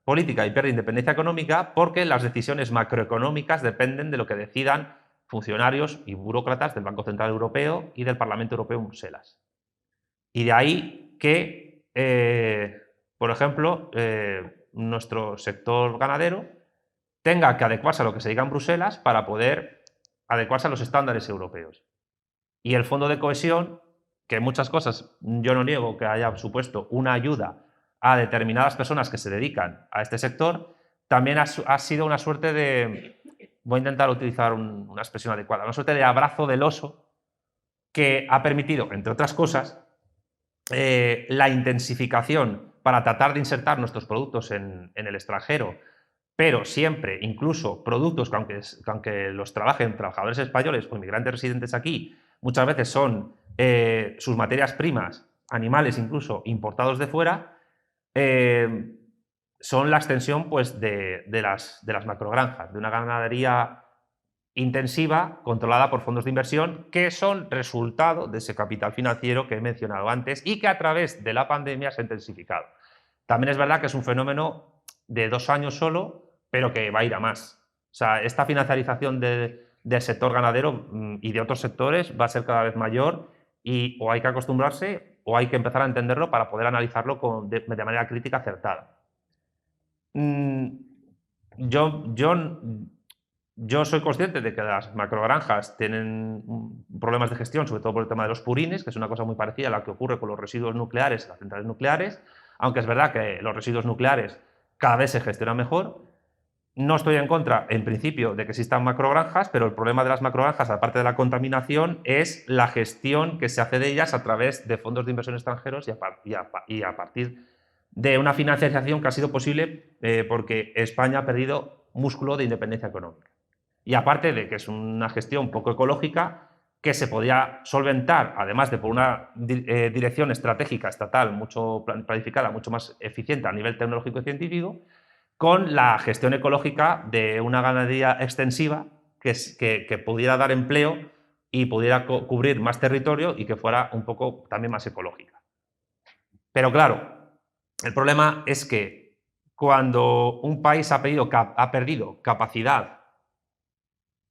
política y pierde independencia económica porque las decisiones macroeconómicas dependen de lo que decidan funcionarios y burócratas del Banco Central Europeo y del Parlamento Europeo en Bruselas. Y de ahí que, por ejemplo, nuestro sector ganadero tenga que adecuarse a lo que se diga en Bruselas para poder adecuarse a los estándares europeos. Y el Fondo de Cohesión, que en muchas cosas yo no niego que haya supuesto una ayuda a determinadas personas que se dedican a este sector, también ha sido una suerte de, voy a intentar utilizar una expresión adecuada, una suerte de abrazo del oso que ha permitido, entre otras cosas, la intensificación para tratar de insertar nuestros productos en el extranjero, pero siempre, incluso productos que aunque los trabajen trabajadores españoles o inmigrantes residentes aquí, muchas veces son sus materias primas, animales incluso, importados de fuera, son la extensión pues, de las macrogranjas, de una ganadería intensiva, controlada por fondos de inversión, que son resultado de ese capital financiero que he mencionado antes y que a través de la pandemia se ha intensificado. También es verdad que es un fenómeno de 2 años solo, pero que va a ir a más. O sea, esta financiarización del sector ganadero y de otros sectores va a ser cada vez mayor y o hay que acostumbrarse o hay que empezar a entenderlo para poder analizarlo de manera crítica acertada. Yo soy consciente de que las macrogranjas tienen problemas de gestión, sobre todo por el tema de los purines, que es una cosa muy parecida a la que ocurre con los residuos nucleares en las centrales nucleares, aunque es verdad que los residuos nucleares cada vez se gestionan mejor. No estoy en contra, en principio, de que existan macrogranjas, pero el problema de las macrogranjas, aparte de la contaminación, es la gestión que se hace de ellas a través de fondos de inversión extranjeros y a partir de una financiación que ha sido posible porque España ha perdido músculo de independencia económica. Y aparte de que es una gestión poco ecológica que se podía solventar, además de por una dirección estratégica estatal mucho planificada, mucho más eficiente a nivel tecnológico y científico, con la gestión ecológica de una ganadería extensiva que pudiera dar empleo y pudiera cubrir más territorio y que fuera un poco también más ecológica. Pero claro, el problema es que cuando un país ha perdido capacidad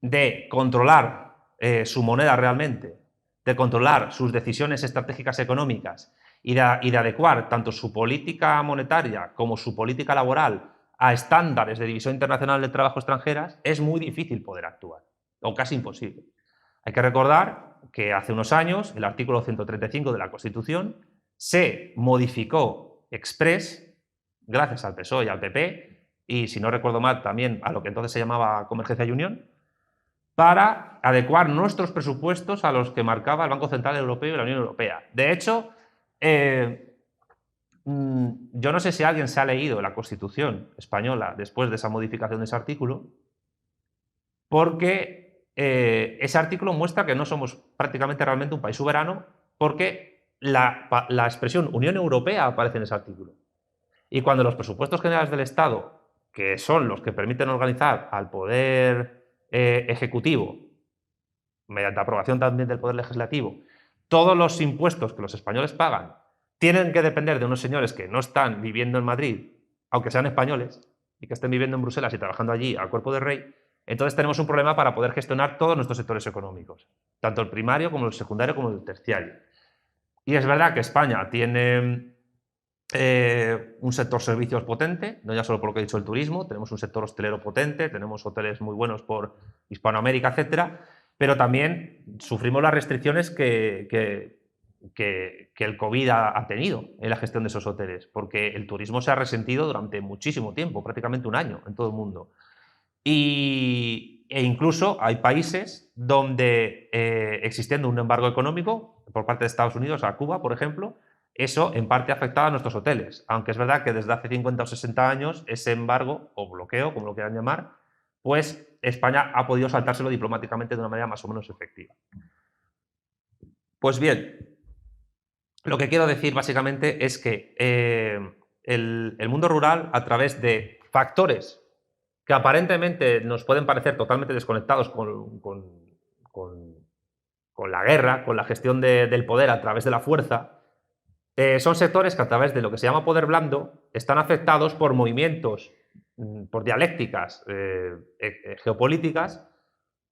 de controlar su moneda realmente, de controlar sus decisiones estratégicas económicas y de adecuar tanto su política monetaria como su política laboral a estándares de División Internacional del Trabajo extranjeras, es muy difícil poder actuar, o casi imposible. Hay que recordar que hace unos años el artículo 135 de la Constitución se modificó express, gracias al PSOE y al PP, y si no recuerdo mal también a lo que entonces se llamaba Convergencia y Unión, para adecuar nuestros presupuestos a los que marcaba el Banco Central Europeo y la Unión Europea. De hecho, yo no sé si alguien se ha leído la Constitución española después de esa modificación de ese artículo, porque ese artículo muestra que no somos prácticamente realmente un país soberano, porque la expresión Unión Europea aparece en ese artículo. Y cuando los presupuestos generales del Estado, que son los que permiten organizar al poder ejecutivo, mediante aprobación también del poder legislativo, todos los impuestos que los españoles pagan tienen que depender de unos señores que no están viviendo en Madrid, aunque sean españoles, y que estén viviendo en Bruselas y trabajando allí al cuerpo de rey, entonces tenemos un problema para poder gestionar todos nuestros sectores económicos, tanto el primario como el secundario como el terciario. Y es verdad que España tiene un sector servicios potente, no ya solo por lo que he dicho el turismo, tenemos un sector hostelero potente, tenemos hoteles muy buenos por Hispanoamérica, etcétera, pero también sufrimos las restricciones que el COVID ha tenido en la gestión de esos hoteles, porque el turismo se ha resentido durante muchísimo tiempo, prácticamente un año en todo el mundo. E incluso hay países donde, existiendo un embargo económico por parte de Estados Unidos a Cuba, por ejemplo, eso en parte ha afectado a nuestros hoteles. Aunque es verdad que desde hace 50 o 60 años ese embargo, o bloqueo, como lo quieran llamar, pues España ha podido saltárselo diplomáticamente de una manera más o menos efectiva. Pues bien, lo que quiero decir básicamente es que el mundo rural, a través de factores que aparentemente nos pueden parecer totalmente desconectados con la guerra, con la gestión del poder a través de la fuerza, son sectores que a través de lo que se llama poder blando están afectados por movimientos, por dialécticas geopolíticas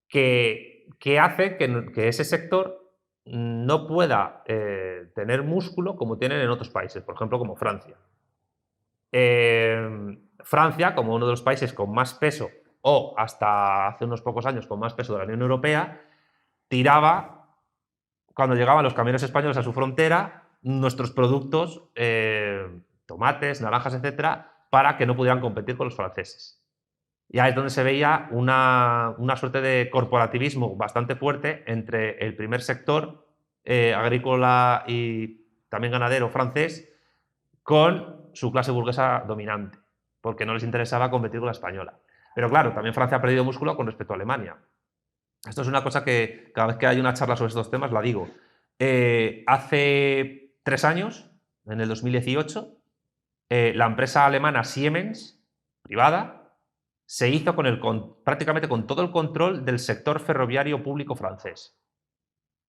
que hace que ese sector no pueda tener músculo como tienen en otros países, por ejemplo, como Francia. Francia, como uno de los países con más peso, o hasta hace unos pocos años con más peso de la Unión Europea, tiraba, cuando llegaban los camiones españoles a su frontera, nuestros productos, tomates, naranjas, etcétera, para que no pudieran competir con los franceses. Y ahí es donde se veía una suerte de corporativismo bastante fuerte entre el primer sector agrícola y también ganadero francés con su clase burguesa dominante, porque no les interesaba competir con la española. Pero claro, también Francia ha perdido músculo con respecto a Alemania. Esto es una cosa que cada vez que hay una charla sobre estos temas la digo. Hace 3 años, en el 2018, la empresa alemana Siemens, privada, se hizo prácticamente con todo el control del sector ferroviario público francés.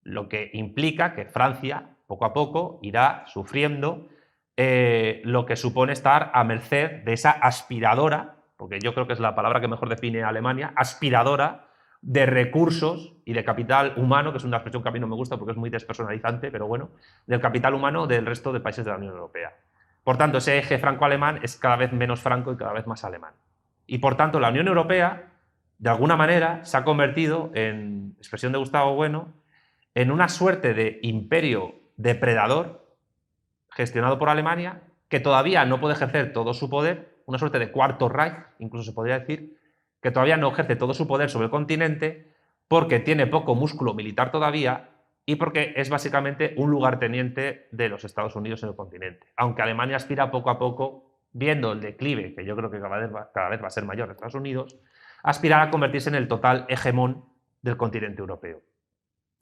Lo que implica que Francia, poco a poco, irá sufriendo lo que supone estar a merced de esa aspiradora, porque yo creo que es la palabra que mejor define a Alemania, aspiradora de recursos y de capital humano, que es una expresión que a mí no me gusta porque es muy despersonalizante, pero bueno, del capital humano del resto de países de la Unión Europea. Por tanto, ese eje franco-alemán es cada vez menos franco y cada vez más alemán. Y por tanto, la Unión Europea, de alguna manera, se ha convertido, en expresión de Gustavo Bueno, en una suerte de imperio depredador gestionado por Alemania, que todavía no puede ejercer todo su poder, una suerte de cuarto Reich, incluso se podría decir, que todavía no ejerce todo su poder sobre el continente porque tiene poco músculo militar todavía y porque es básicamente un lugarteniente de los Estados Unidos en el continente. Aunque Alemania aspira poco a poco, viendo el declive, que yo creo que cada vez va a ser mayor de Estados Unidos, aspirar a convertirse en el total hegemón del continente europeo.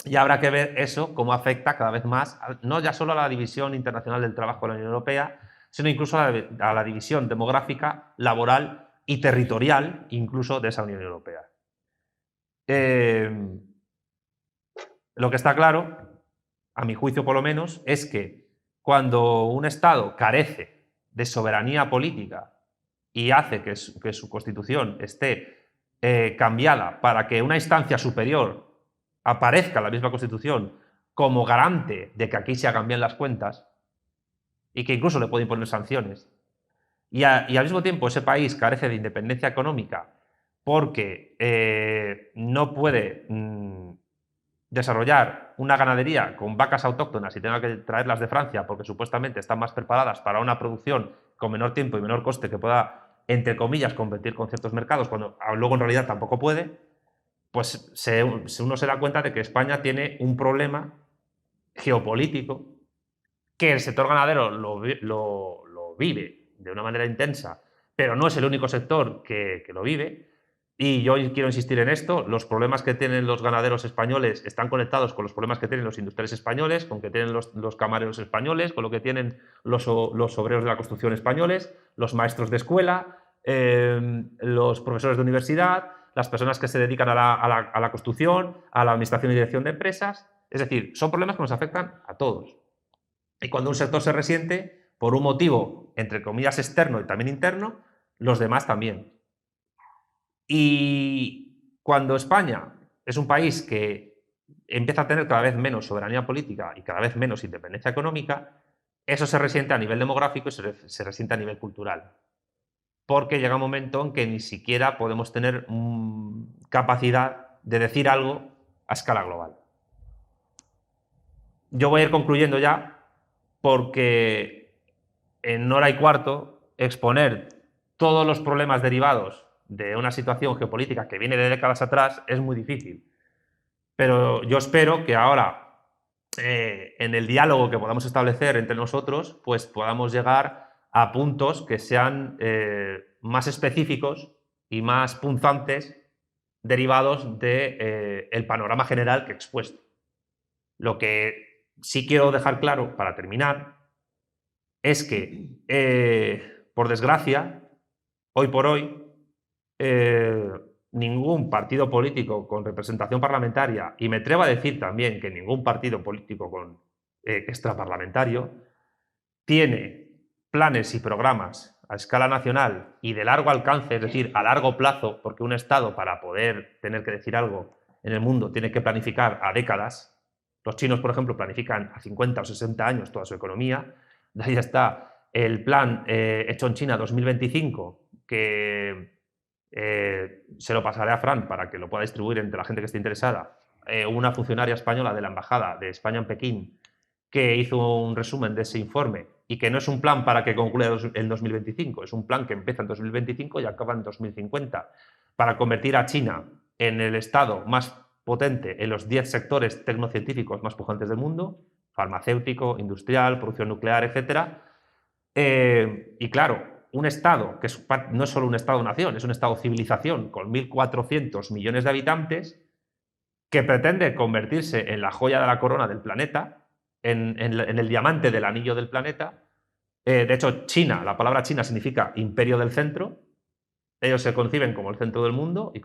Y habrá que ver eso, cómo afecta cada vez más, no ya solo a la división internacional del trabajo de la Unión Europea, sino incluso a la división demográfica, laboral y territorial, incluso de esa Unión Europea. Lo que está claro, a mi juicio por lo menos, es que cuando un Estado carece de soberanía política y hace que su constitución esté cambiada para que una instancia superior aparezca en la misma Constitución como garante de que aquí se hagan bien las cuentas y que incluso le puede imponer sanciones, y al mismo tiempo ese país carece de independencia económica porque no puede desarrollar una ganadería con vacas autóctonas y tenga que traerlas de Francia porque supuestamente están más preparadas para una producción con menor tiempo y menor coste que pueda, entre comillas, competir con ciertos mercados, cuando luego en realidad tampoco puede, pues uno se da cuenta de que España tiene un problema geopolítico que el sector ganadero lo vive de una manera intensa, pero no es el único sector que lo vive. Y yo quiero insistir en esto, los problemas que tienen los ganaderos españoles están conectados con los problemas que tienen los industriales españoles, con que tienen los camareros españoles, con lo que tienen los obreros de la construcción españoles, los maestros de escuela, los profesores de universidad, las personas que se dedican a la construcción, a la administración y dirección de empresas. Es decir, son problemas que nos afectan a todos. Y cuando un sector se resiente, por un motivo, entre comillas, externo y también interno, los demás también. Y cuando España es un país que empieza a tener cada vez menos soberanía política y cada vez menos independencia económica, Eso se resiente a nivel demográfico y se resiente a nivel cultural. Porque llega un momento en que ni siquiera podemos tener capacidad de decir algo a escala global. Yo voy a ir concluyendo ya, porque en hora y cuarto exponer todos los problemas derivados de una situación geopolítica que viene de décadas atrás es muy difícil. Pero yo espero que ahora, en el diálogo que podamos establecer entre nosotros, pues podamos llegar a puntos que sean más específicos y más punzantes derivados del panorama general que he expuesto. Lo que sí quiero dejar claro, para terminar, es que, por desgracia, hoy por hoy, ningún partido político con representación parlamentaria, y me atrevo a decir también que ningún partido político con extraparlamentario, tiene planes y programas a escala nacional y de largo alcance, es decir, a largo plazo, porque un Estado, para poder tener que decir algo en el mundo, tiene que planificar a décadas. Los chinos, por ejemplo, planifican a 50 o 60 años toda su economía. De ahí está el plan hecho en China 2025, que se lo pasaré a Fran para que lo pueda distribuir entre la gente que esté interesada. Una funcionaria española de la Embajada de España en Pekín, que hizo un resumen de ese informe y que no es un plan para que concluya en 2025, es un plan que empieza en 2025 y acaba en 2050, para convertir a China en el estado más potente en los 10 sectores tecnocientíficos más pujantes del mundo, farmacéutico, industrial, producción nuclear, etc. Y claro, un estado que no es solo un estado-nación, es un estado-civilización con 1.400 millones de habitantes, que pretende convertirse en la joya de la corona del planeta, en el diamante del anillo del planeta. De hecho, China, la palabra China significa imperio del centro. Ellos se conciben como el centro del mundo y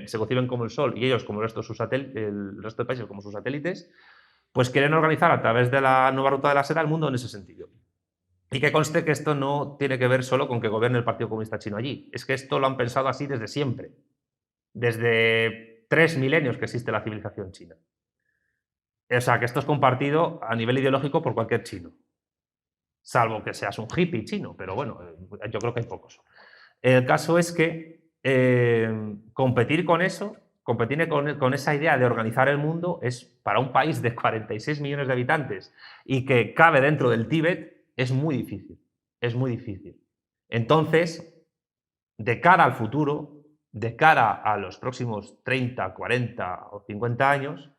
se conciben como el Sol, y ellos como el resto de países como sus satélites. Pues quieren organizar a través de la nueva ruta de la seda el mundo en ese sentido. Y que conste que esto no tiene que ver solo con que gobierne el Partido Comunista Chino allí. Es que esto lo han pensado así desde siempre. Desde 3 milenios que existe la civilización china. O sea, que esto es compartido a nivel ideológico por cualquier chino. Salvo que seas un hippie chino, pero bueno, yo creo que hay pocos. El caso es que competir con eso, competir con esa idea de organizar el mundo, es para un país de 46 millones de habitantes y que cabe dentro del Tíbet, es muy difícil. Es muy difícil. Entonces, de cara al futuro, de cara a los próximos 30, 40 o 50 años,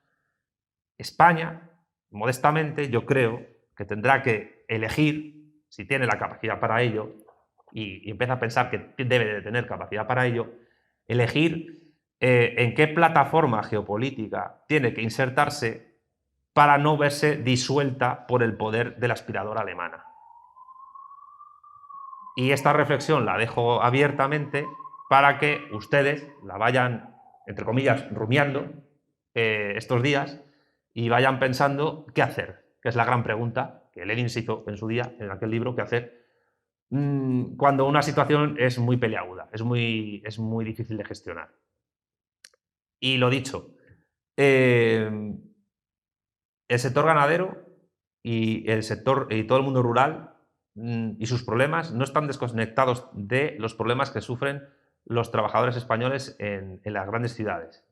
España, modestamente, yo creo que tendrá que elegir, si tiene la capacidad para ello, y empieza a pensar que debe de tener capacidad para ello, elegir en qué plataforma geopolítica tiene que insertarse para no verse disuelta por el poder de la aspiradora alemana. Y esta reflexión la dejo abiertamente para que ustedes la vayan, entre comillas, rumiando estos días y vayan pensando qué hacer, que es la gran pregunta que Lenin se hizo en su día, en aquel libro, qué hacer cuando una situación es muy peliaguda, es muy difícil de gestionar. Y lo dicho, el sector ganadero y todo el mundo rural y sus problemas no están desconectados de los problemas que sufren los trabajadores españoles en las grandes ciudades,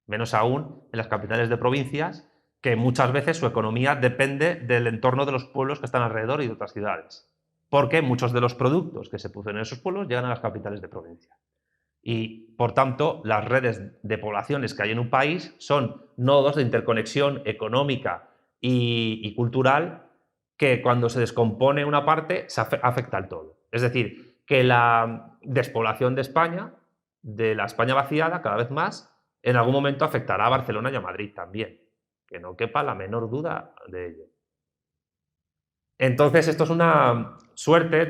menos aún en las capitales de provincias, que muchas veces su economía depende del entorno de los pueblos que están alrededor y de otras ciudades, porque muchos de los productos que se producen en esos pueblos llegan a las capitales de provincia. Y, por tanto, las redes de poblaciones que hay en un país son nodos de interconexión económica y cultural que, cuando se descompone una parte, se afecta al todo. Es decir, que la despoblación de España, de la España vaciada cada vez más, en algún momento afectará a Barcelona y a Madrid también. Que no quepa la menor duda de ello. Entonces, esto es una suerte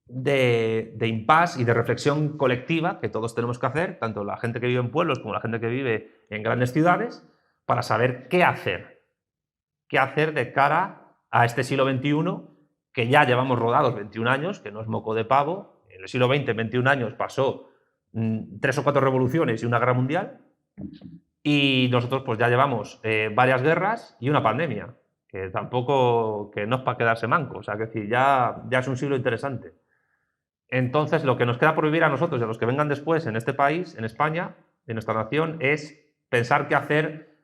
de impasse y de reflexión colectiva que todos tenemos que hacer, tanto la gente que vive en pueblos como la gente que vive en grandes ciudades, para saber qué hacer. Qué hacer de cara a este siglo XXI, que ya llevamos rodados 21 años, que no es moco de pavo. En el siglo XX, 21 años, pasó 3 o 4 revoluciones y una guerra mundial. Y nosotros pues ya llevamos varias guerras y una pandemia. que tampoco que no es para quedarse manco, o sea, que decir, ya es un siglo interesante. Entonces, lo que nos queda por vivir a nosotros y a los que vengan después en este país, en España, en nuestra nación, es pensar qué hacer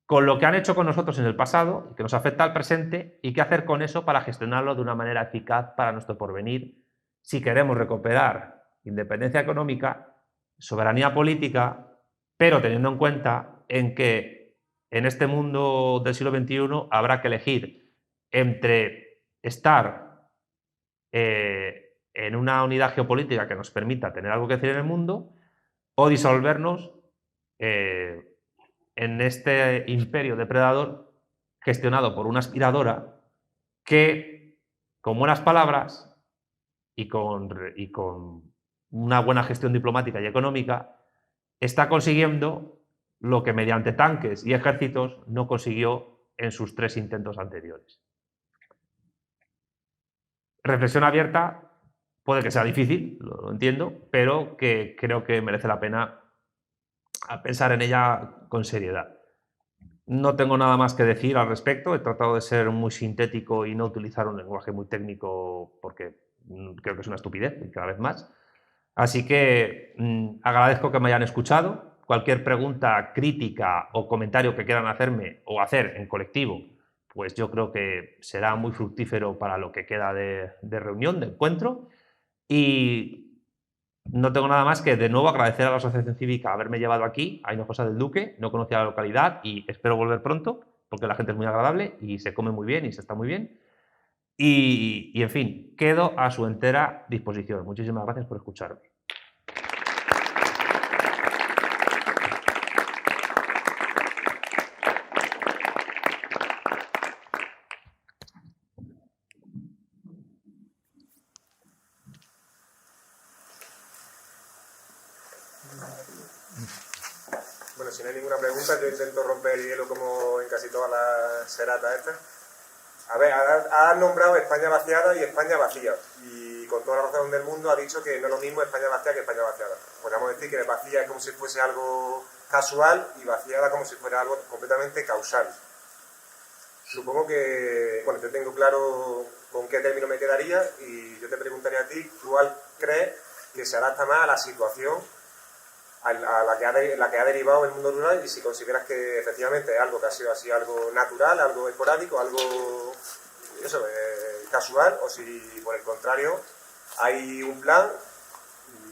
con lo que han hecho con nosotros en el pasado, que nos afecta al presente, y qué hacer con eso para gestionarlo de una manera eficaz para nuestro porvenir, si queremos recuperar independencia económica, soberanía política, pero teniendo en cuenta en que en este mundo del siglo XXI habrá que elegir entre estar en una unidad geopolítica que nos permita tener algo que decir en el mundo o disolvernos en este imperio depredador gestionado por una aspiradora que, con buenas palabras y con una buena gestión diplomática y económica, está consiguiendo lo que mediante tanques y ejércitos no consiguió en sus 3 intentos anteriores. Reflexión abierta, puede que sea difícil, lo entiendo, pero que creo que merece la pena pensar en ella con seriedad. No tengo nada más que decir al respecto, he tratado de ser muy sintético y no utilizar un lenguaje muy técnico porque creo que es una estupidez cada vez más. Así que agradezco que me hayan escuchado. Cualquier pregunta, crítica o comentario que quieran hacerme o hacer en colectivo, pues yo creo que será muy fructífero para lo que queda de reunión, de encuentro. Y no tengo nada más que de nuevo agradecer a la Asociación Cívica haberme llevado aquí, a Hinojosa del Duque. No conocía la localidad y espero volver pronto, porque la gente es muy agradable y se come muy bien y se está muy bien. Y en fin, quedo a su entera disposición. Muchísimas gracias por escucharme. Bueno, si no hay ninguna pregunta, yo intento romper el hielo como en casi todas las seratas estas. A ver, ha nombrado España vaciada y España vacía. Y con toda la razón del mundo ha dicho que no es lo mismo España vacía que España vaciada. Podríamos decir que vacía es como si fuese algo casual y vaciada como si fuera algo completamente causal. Supongo que, bueno, yo tengo claro con qué término me quedaría y yo te preguntaría a ti, ¿cuál crees que se adapta más a la situación a la que ha derivado el mundo rural y si consideras que efectivamente es algo que ha sido así, algo natural, algo esporádico, algo casual, o si por el contrario hay un plan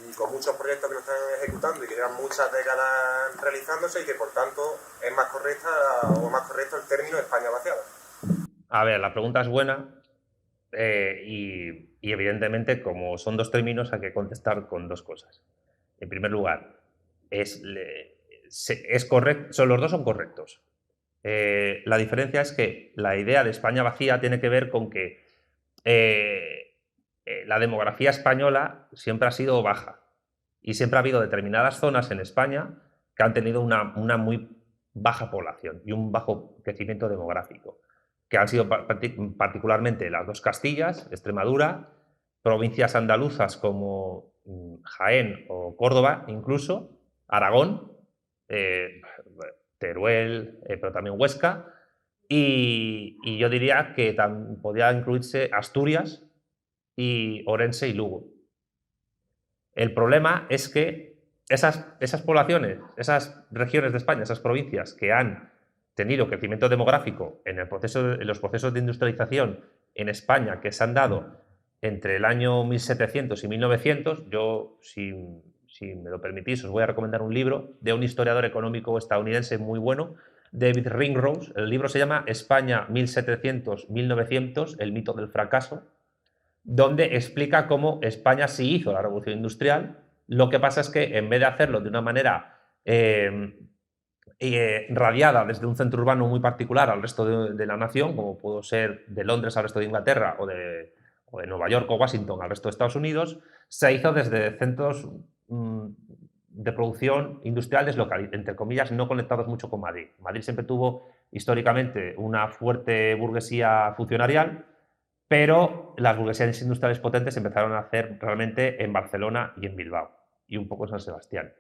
y con muchos proyectos que lo están ejecutando y que llevan muchas décadas realizándose y que por tanto es más correcta o más correcto el término España vaciada. A ver, la pregunta es buena y evidentemente como son 2 términos hay que contestar con 2 cosas. En primer lugar, es correcto, los 2 son correctos. La diferencia es que la idea de España vacía tiene que ver con que la demografía española siempre ha sido baja y siempre ha habido determinadas zonas en España que han tenido una muy baja población y un bajo crecimiento demográfico, que han sido particularmente las 2 Castillas, Extremadura, provincias andaluzas como Jaén o Córdoba, incluso Aragón, Teruel, pero también Huesca, y yo diría que podría incluirse Asturias y Orense y Lugo. El problema es que esas poblaciones, esas regiones de España, esas provincias que han tenido crecimiento demográfico en los procesos de industrialización en España que se han dado entre el año 1700 y 1900, yo, si me lo permitís, os voy a recomendar un libro de un historiador económico estadounidense muy bueno, David Ringrose. El libro se llama España 1700-1900, el mito del fracaso, donde explica cómo España sí hizo la revolución industrial. Lo que pasa es que en vez de hacerlo de una manera radiada desde un centro urbano muy particular al resto de la nación, como pudo ser de Londres al resto de Inglaterra o de Nueva York o Washington al resto de Estados Unidos, se hizo desde centros de producción industriales locales, entre comillas, no conectados mucho con Madrid. Madrid siempre tuvo históricamente una fuerte burguesía funcionarial, pero las burguesías industriales potentes empezaron a hacer realmente en Barcelona y en Bilbao, y un poco en San Sebastián.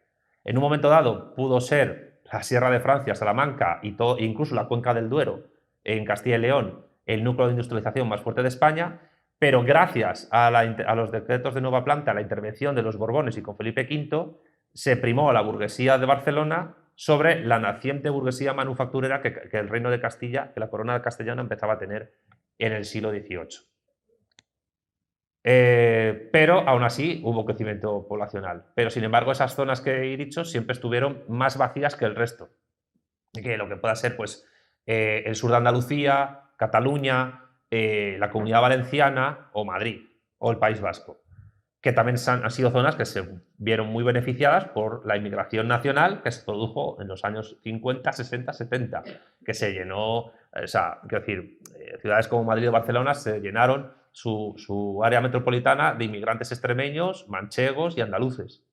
En un momento dado pudo ser la Sierra de Francia, Salamanca, incluso la Cuenca del Duero, en Castilla y León el núcleo de industrialización más fuerte de España, pero gracias a los decretos de nueva planta, a la intervención de los Borbones y con Felipe V, se primó a la burguesía de Barcelona sobre la naciente burguesía manufacturera que el reino de Castilla, que la corona castellana empezaba a tener en el siglo XVIII. Pero aún así hubo crecimiento poblacional. Pero sin embargo esas zonas que he dicho siempre estuvieron más vacías que el resto. Que lo que pueda ser pues, el sur de Andalucía, Cataluña, la Comunidad Valenciana o Madrid o el País Vasco, que también han sido zonas que se vieron muy beneficiadas por la inmigración nacional que se produjo en los años 50, 60, 70, que se llenó, o sea, quiero decir, ciudades como Madrid o Barcelona se llenaron su área metropolitana de inmigrantes extremeños, manchegos y andaluces.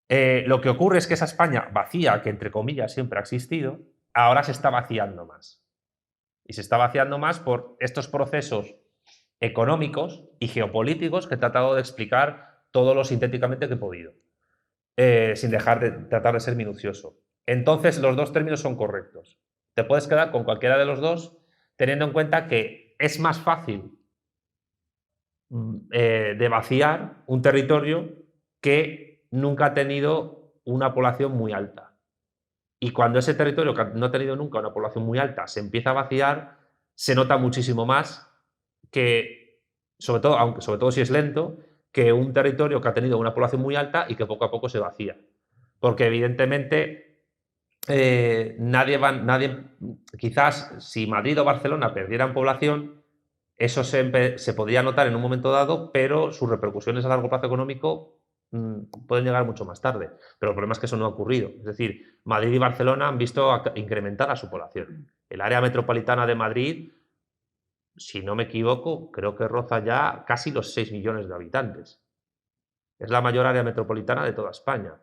Lo que ocurre es que esa España vacía, que entre comillas siempre ha existido, ahora se está vaciando más. Y se está vaciando más por estos procesos económicos y geopolíticos que he tratado de explicar todo lo sintéticamente que he podido, sin dejar de tratar de ser minucioso. Entonces, los dos términos son correctos. Te puedes quedar con cualquiera de los dos, teniendo en cuenta que es más fácil de vaciar un territorio que nunca ha tenido una población muy alta. Y cuando ese territorio que no ha tenido nunca una población muy alta se empieza a vaciar, se nota muchísimo más que, sobre todo si es lento, que un territorio que ha tenido una población muy alta y que poco a poco se vacía. Porque evidentemente quizás si Madrid o Barcelona perdieran población, eso se podría notar en un momento dado, pero sus repercusiones a largo plazo económico pueden llegar mucho más tarde. Pero el problema es que eso no ha ocurrido. Es decir, Madrid y Barcelona han visto incrementar a su población. El área metropolitana de Madrid, si no me equivoco, creo que roza ya casi los 6 millones de habitantes. Es la mayor área metropolitana de toda España.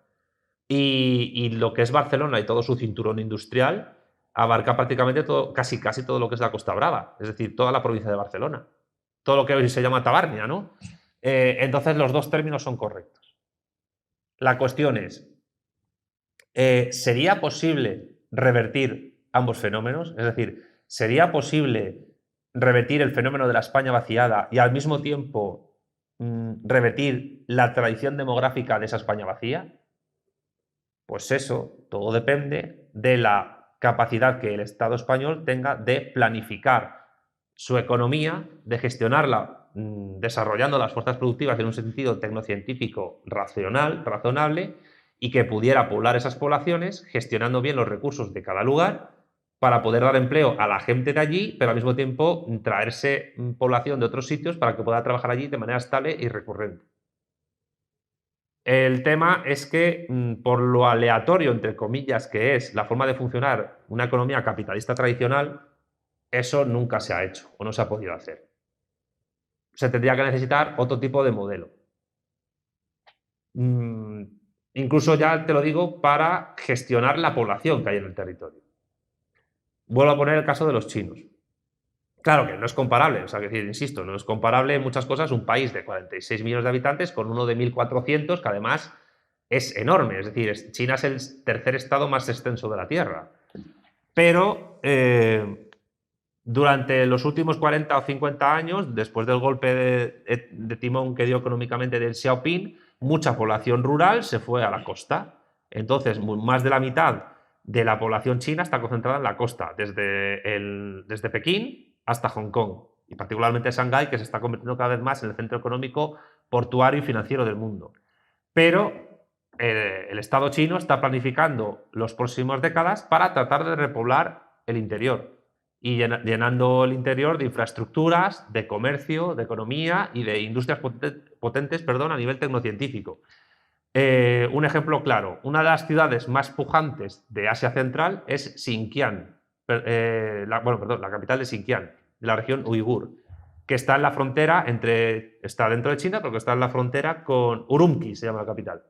Y lo que es Barcelona y todo su cinturón industrial abarca prácticamente casi todo lo que es la Costa Brava, es decir, toda la provincia de Barcelona. Todo lo que hoy se llama Tabarnia, ¿no? Entonces los dos términos son correctos. La cuestión es, ¿sería posible revertir ambos fenómenos? Es decir, ¿sería posible revertir el fenómeno de la España vaciada y al mismo tiempo revertir la tradición demográfica de esa España vacía? Pues eso, todo depende de la capacidad que el Estado español tenga de planificar su economía, de gestionarla desarrollando las fuerzas productivas en un sentido tecnocientífico razonable, y que pudiera poblar esas poblaciones gestionando bien los recursos de cada lugar para poder dar empleo a la gente de allí, pero al mismo tiempo traerse población de otros sitios para que pueda trabajar allí de manera estable y recurrente. El tema es que, por lo aleatorio, entre comillas, que es la forma de funcionar una economía capitalista tradicional, eso nunca se ha hecho o no se ha podido hacer. Se tendría que necesitar otro tipo de modelo. Incluso ya te lo digo, para gestionar la población que hay en el territorio. Vuelvo a poner el caso de los chinos. Claro que no es comparable, o sea, que decir, insisto, no es comparable en muchas cosas un país de 46 millones de habitantes con uno de 1.400 que además es enorme, es decir, China es el tercer estado más extenso de la Tierra. Pero durante los últimos 40 o 50 años, después del golpe de timón que dio económicamente Deng Xiaoping, mucha población rural se fue a la costa. Entonces, más de la mitad de la población china está concentrada en la costa, desde Pekín hasta Hong Kong, y particularmente Shanghái, que se está convirtiendo cada vez más en el centro económico, portuario y financiero del mundo. Pero el Estado chino está planificando las próximas décadas para tratar de repoblar el interior y llenando el interior de infraestructuras, de comercio, de economía y de industrias potentes a nivel tecnocientífico. Un ejemplo claro, una de las ciudades más pujantes de Asia Central es Xinjiang, la capital de Xinjiang, de la región uigur, que está en la frontera está dentro de China, pero que está en la frontera con Urumqi, se llama la capital,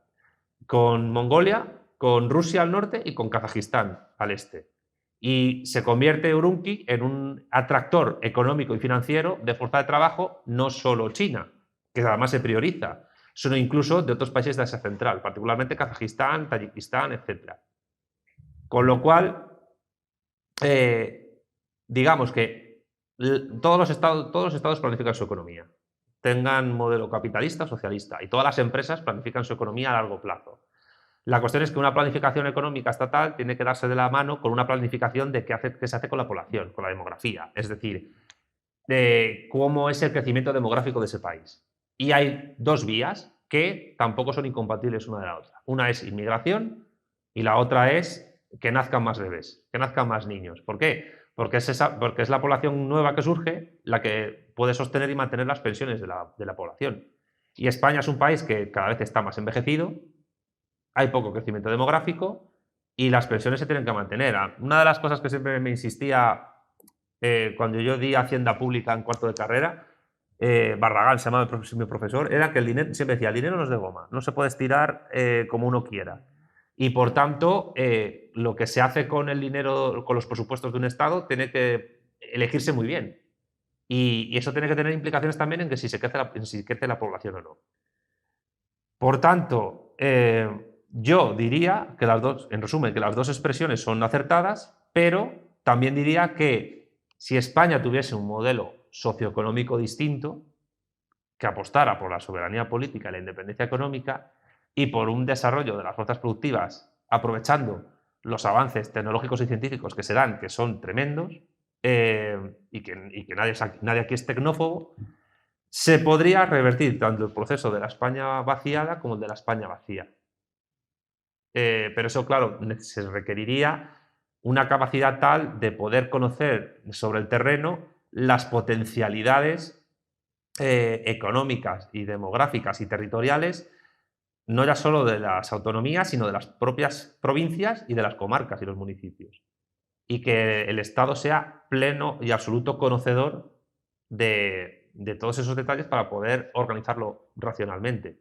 con Mongolia, con Rusia al norte y con Kazajistán al este. Y se convierte Urumqi en un atractor económico y financiero de fuerza de trabajo, no solo China, que además se prioriza, sino incluso de otros países de Asia Central, particularmente Kazajistán, Tayikistán, etc. Con lo cual, digamos que todos los estados planifican su economía, tengan modelo capitalista o socialista, y todas las empresas planifican su economía a largo plazo. La cuestión es que una planificación económica estatal tiene que darse de la mano con una planificación de qué se hace con la población, con la demografía, es decir, de cómo es el crecimiento demográfico de ese país. Y hay dos vías que tampoco son incompatibles una de la otra. Una es inmigración y la otra es que nazcan más bebés, que nazcan más niños. ¿Por qué? Porque es la población nueva que surge la que puede sostener y mantener las pensiones de la población. Y España es un país que cada vez está más envejecido, hay poco crecimiento demográfico y las pensiones se tienen que mantener. Una de las cosas que siempre me insistía cuando yo di Hacienda Pública en cuarto de carrera, Barragán se llamaba mi profesor, era que el dinero, siempre decía, el dinero no es de goma, no se puede estirar como uno quiera. Y por tanto, lo que se hace con el dinero, con los presupuestos de un Estado, tiene que elegirse muy bien. Y eso tiene que tener implicaciones también en que si crece la población o no. Por tanto, yo diría que en resumen, que las dos expresiones son acertadas, pero también diría que si España tuviese un modelo socioeconómico distinto, que apostara por la soberanía política y la independencia económica y por un desarrollo de las fuerzas productivas, aprovechando los avances tecnológicos y científicos que se dan, que son tremendos, y que nadie aquí es tecnófobo, se podría revertir tanto el proceso de la España vaciada como el de la España vacía. Pero eso, claro, se requeriría una capacidad tal de poder conocer sobre el terreno las potencialidades económicas y demográficas y territoriales, no ya solo de las autonomías, sino de las propias provincias y de las comarcas y los municipios. Y que el Estado sea pleno y absoluto conocedor de todos esos detalles para poder organizarlo racionalmente.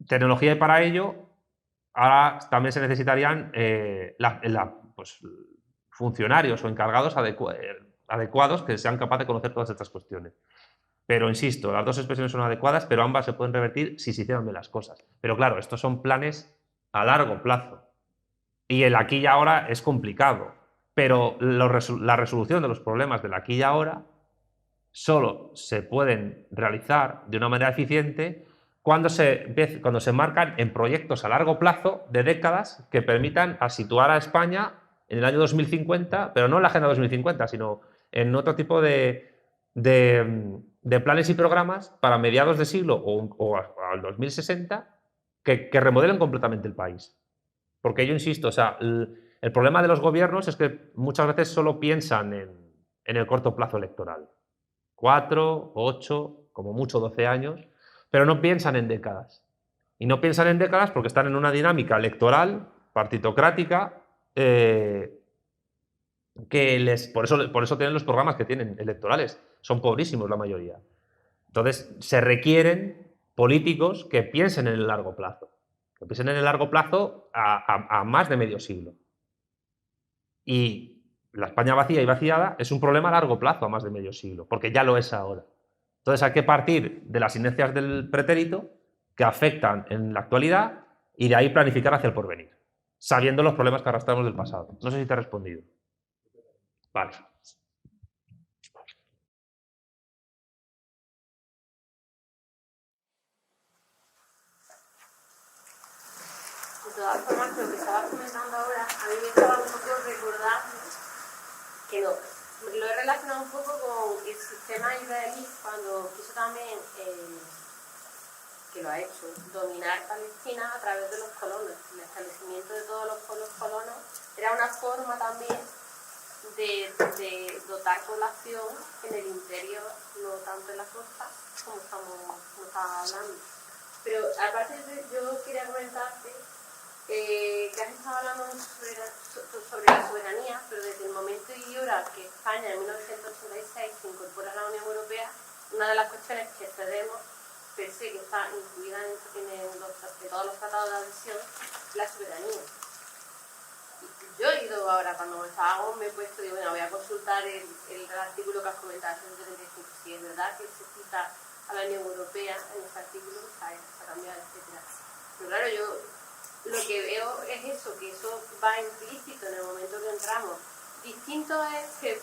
Tecnología y para ello, ahora también se necesitarían pues, funcionarios o encargados adecuados que sean capaces de conocer todas estas cuestiones. Pero insisto, las dos expresiones son adecuadas, pero ambas se pueden revertir si se hicieran bien las cosas. Pero claro, estos son planes a largo plazo. Y el aquí y ahora es complicado. Pero la resolución de los problemas del aquí y ahora solo se pueden realizar de una manera eficiente cuando se marcan en proyectos a largo plazo de décadas que permitan situar a España en el año 2050, pero no en la Agenda 2050, sino en otro tipo de planes y programas para mediados de siglo o al 2060 que remodelen completamente el país. Porque yo insisto, o sea, el problema de los gobiernos es que muchas veces solo piensan en el corto plazo electoral. 4, 8, como mucho 12 años, pero no piensan en décadas. Y no piensan en décadas porque están en una dinámica electoral, partitocrática, por eso tienen los programas que tienen electorales. Son pobrísimos la mayoría. Entonces, se requieren políticos que piensen en el largo plazo. Que piensen en el largo plazo a más de medio siglo. Y la España vacía y vaciada es un problema a largo plazo, a más de medio siglo, porque ya lo es ahora. Entonces hay que partir de las inercias del pretérito que afectan en la actualidad y de ahí planificar hacia el porvenir, sabiendo los problemas que arrastramos del pasado. No sé si te he respondido. Vale. De todas formas, lo que estabas comentando ahora, a mí me estaba un poco recordando que no, lo he relacionado un poco con el sistema israelí cuando quiso también, que lo ha hecho, dominar Palestina a través de los colonos. El establecimiento de todos los pueblos colonos era una forma también de dotar población en el interior, no tanto en la costa, como estaba hablando. Pero aparte yo quería comentarte que has estado hablando sobre la soberanía, pero desde el momento y hora que España en 1986 se incorpora a la Unión Europea, una de las cuestiones que cedemos, per se, que está incluida en todos los tratados de adhesión, es la soberanía. Y yo he ido ahora, cuando me he puesto, digo, bueno, voy a consultar el artículo que has comentado, 135, si es verdad que se cita a la Unión Europea en ese artículo, está cambiado, etc. Pero claro, yo lo que veo es eso, que eso va implícito en el momento que entramos. Distinto es que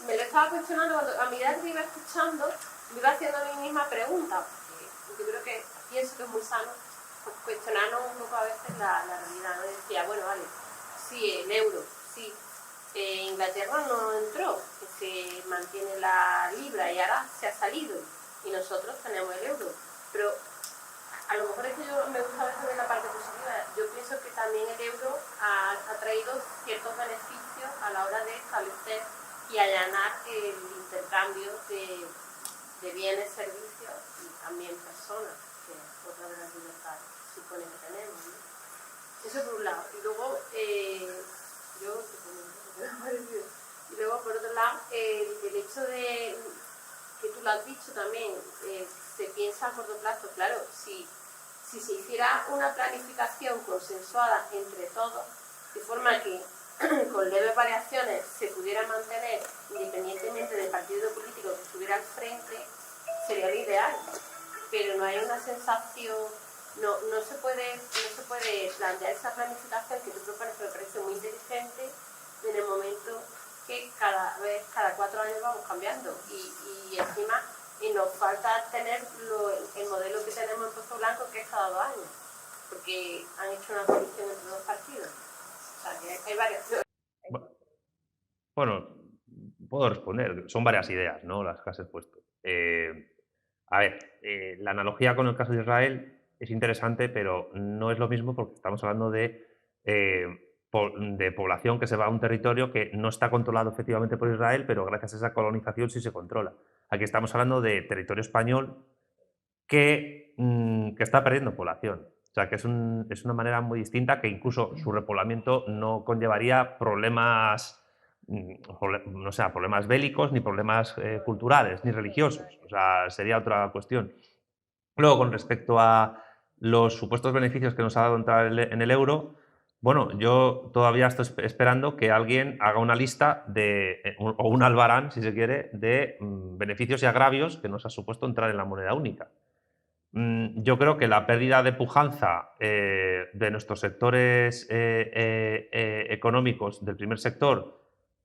me lo estaba cuestionando cuando a medida que iba escuchando, me iba haciendo a mí misma preguntas, porque yo creo que pienso que es muy sano pues, cuestionarnos un poco a veces la realidad, ¿no? Decía, bueno, vale, sí, el euro, sí, Inglaterra no entró, que se mantiene la libra y ahora se ha salido y nosotros tenemos el euro, pero a lo mejor es que yo me gusta ver la parte positiva. Yo pienso que también el euro ha traído ciertos beneficios a la hora de establecer y allanar el intercambio de bienes, servicios y también personas, que es otra de las libertades que supone que tenemos, ¿no? Eso por un lado. Y luego, y luego por otro lado, el hecho de, que tú lo has dicho también, se piensa a corto plazo, claro, si se hiciera una planificación consensuada entre todos, de forma que con leves variaciones se pudiera mantener independientemente del partido político que estuviera al frente, sería lo ideal. Pero no hay una sensación, no se puede plantear esa planificación que tú propones, que me parece muy inteligente, en el momento que cada 4 años vamos cambiando y encima nos falta tener el modelo que tenemos en Pozo Blanco, que es cada 2 años, porque han hecho una coalición entre 2 partidos. O sea, que hay varias. Bueno, puedo responder. Son varias ideas, ¿no? Las que has expuesto. A ver, la analogía con el caso de Israel es interesante, pero no es lo mismo porque estamos hablando de población que se va a un territorio que no está controlado efectivamente por Israel, pero gracias a esa colonización sí se controla. Aquí estamos hablando de territorio español que está perdiendo población. O sea, que es una manera muy distinta, que incluso su repoblamiento no conllevaría problemas, no sé, problemas bélicos, ni problemas culturales, ni religiosos. O sea, sería otra cuestión. Luego, con respecto a los supuestos beneficios que nos ha dado entrar en el euro, bueno, yo todavía estoy esperando que alguien haga una lista o un albarán, si se quiere, de beneficios y agravios que nos ha supuesto entrar en la moneda única. Yo creo que la pérdida de pujanza de nuestros sectores económicos del primer sector,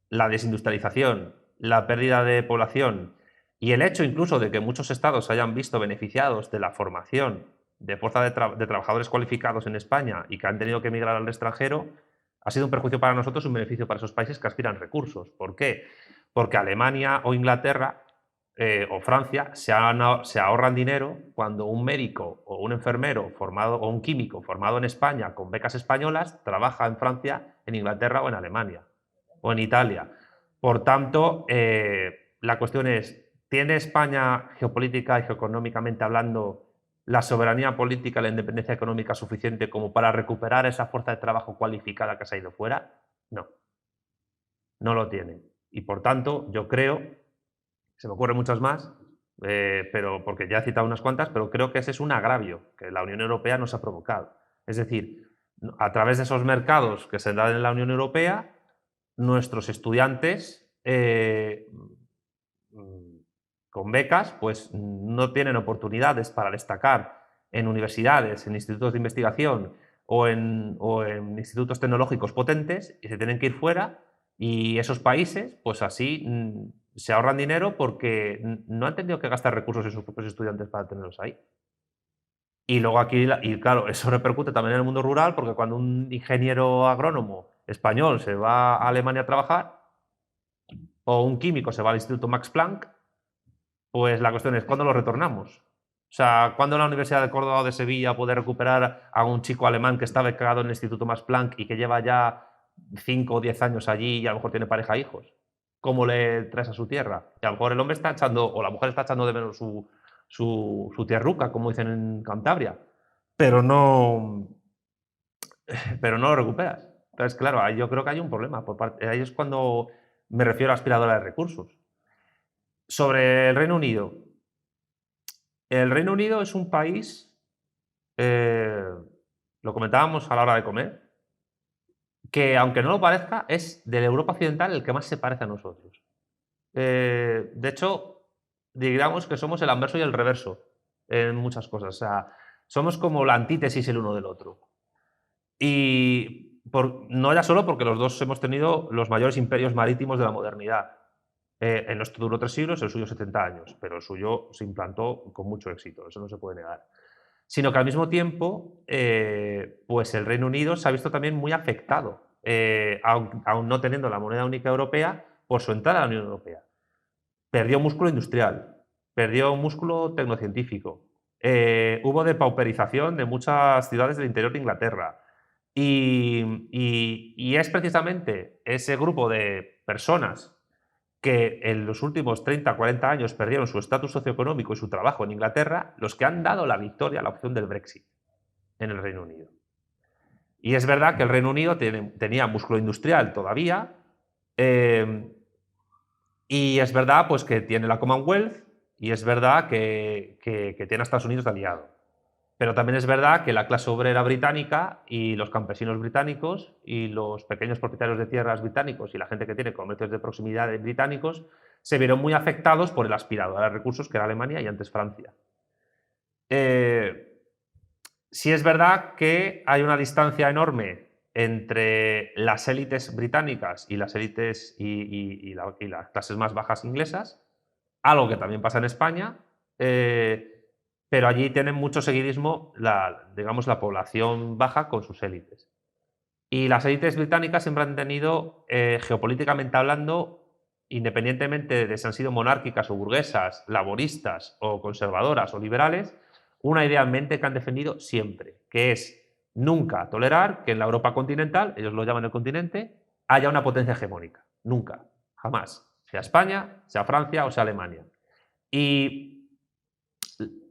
la desindustrialización, la pérdida de población y el hecho incluso de que muchos estados se hayan visto beneficiados de la formación de fuerza de trabajadores cualificados en España y que han tenido que emigrar al extranjero, ha sido un perjuicio para nosotros y un beneficio para esos países que aspiran recursos. ¿Por qué? Porque Alemania o Inglaterra o Francia se ahorran dinero cuando un médico o un enfermero formado o un químico formado en España con becas españolas trabaja en Francia, en Inglaterra o en Alemania o en Italia. Por tanto, la cuestión es, ¿tiene España geopolítica y geoeconómicamente hablando la soberanía política, la independencia económica suficiente como para recuperar esa fuerza de trabajo cualificada que se ha ido fuera? No, no lo tiene. Y por tanto, yo creo, se me ocurren muchas más, pero porque ya he citado unas cuantas, pero creo que ese es un agravio que la Unión Europea nos ha provocado. Es decir, a través de esos mercados que se dan en la Unión Europea, nuestros estudiantes con becas pues no tienen oportunidades para destacar en universidades, en institutos de investigación o en institutos tecnológicos potentes y se tienen que ir fuera, y esos países pues así se ahorran dinero porque no han tenido que gastar recursos en sus propios estudiantes para tenerlos ahí. Y luego aquí, y claro, eso repercute también en el mundo rural, porque cuando un ingeniero agrónomo español se va a Alemania a trabajar, o un químico se va al Instituto Max Planck, pues la cuestión es, ¿cuándo lo retornamos? O sea, ¿cuándo la Universidad de Córdoba o de Sevilla puede recuperar a un chico alemán que está becado en el Instituto Max Planck y que lleva ya 5 o 10 años allí y a lo mejor tiene pareja e hijos? ¿Cómo le traes a su tierra? Y a lo mejor el hombre está echando, o la mujer está echando de menos su tierruca, como dicen en Cantabria, pero no lo recuperas. Entonces, claro, ahí yo creo que hay un problema. Ahí es cuando me refiero a aspiradora de recursos. Sobre el Reino Unido. El Reino Unido es un país, lo comentábamos a la hora de comer, que aunque no lo parezca, es de la Europa occidental el que más se parece a nosotros. De hecho, digamos que somos el anverso y el reverso en muchas cosas. O sea, somos como la antítesis el uno del otro. Y no ya solo porque los dos hemos tenido los mayores imperios marítimos de la modernidad, En esto duró 3 siglos, el suyo 70 años, pero el suyo se implantó con mucho éxito, eso no se puede negar. Sino que al mismo tiempo, pues el Reino Unido se ha visto también muy afectado, aun no teniendo la moneda única europea, por su entrada a la Unión Europea. Perdió músculo industrial, perdió músculo tecnocientífico, hubo depauperización de muchas ciudades del interior de Inglaterra. Y es precisamente ese grupo de personas que en los últimos 30, 40 años perdieron su estatus socioeconómico y su trabajo en Inglaterra, los que han dado la victoria a la opción del Brexit en el Reino Unido. Y es verdad que el Reino Unido tenía músculo industrial todavía, y es verdad pues, que tiene la Commonwealth, y es verdad que tiene a Estados Unidos de aliado. Pero también es verdad que la clase obrera británica y los campesinos británicos y los pequeños propietarios de tierras británicos y la gente que tiene comercios de proximidad británicos se vieron muy afectados por el aspirador a recursos que era Alemania y antes Francia. Sí es verdad que hay una distancia enorme entre las élites británicas y las élites y las clases más bajas inglesas, algo que también pasa en España, pero allí tienen mucho seguidismo digamos, la población baja con sus élites. Y las élites británicas siempre han tenido, geopolíticamente hablando, independientemente de si han sido monárquicas o burguesas, laboristas o conservadoras o liberales, una idea en mente que han defendido siempre, que es nunca tolerar que en la Europa continental, ellos lo llaman el continente, haya una potencia hegemónica. Nunca, jamás. Sea España, sea Francia o sea Alemania. Y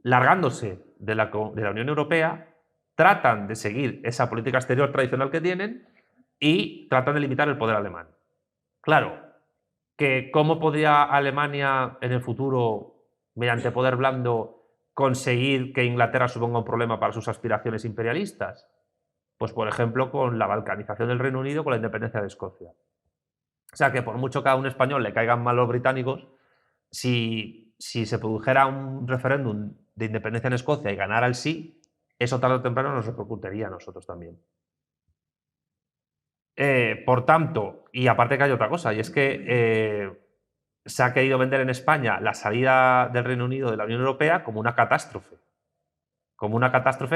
largándose de la Unión Europea, tratan de seguir esa política exterior tradicional que tienen y tratan de limitar el poder alemán. Claro, que ¿cómo podría Alemania en el futuro, mediante poder blando, conseguir que Inglaterra suponga un problema para sus aspiraciones imperialistas? Pues, por ejemplo, con la balcanización del Reino Unido, con la independencia de Escocia. O sea, que por mucho que a un español le caigan mal los británicos, si se produjera un referéndum de independencia en Escocia y ganara el sí, eso tarde o temprano nos repercutiría a nosotros también. Por tanto, y aparte que hay otra cosa, y es que se ha querido vender en España la salida del Reino Unido de la Unión Europea como una catástrofe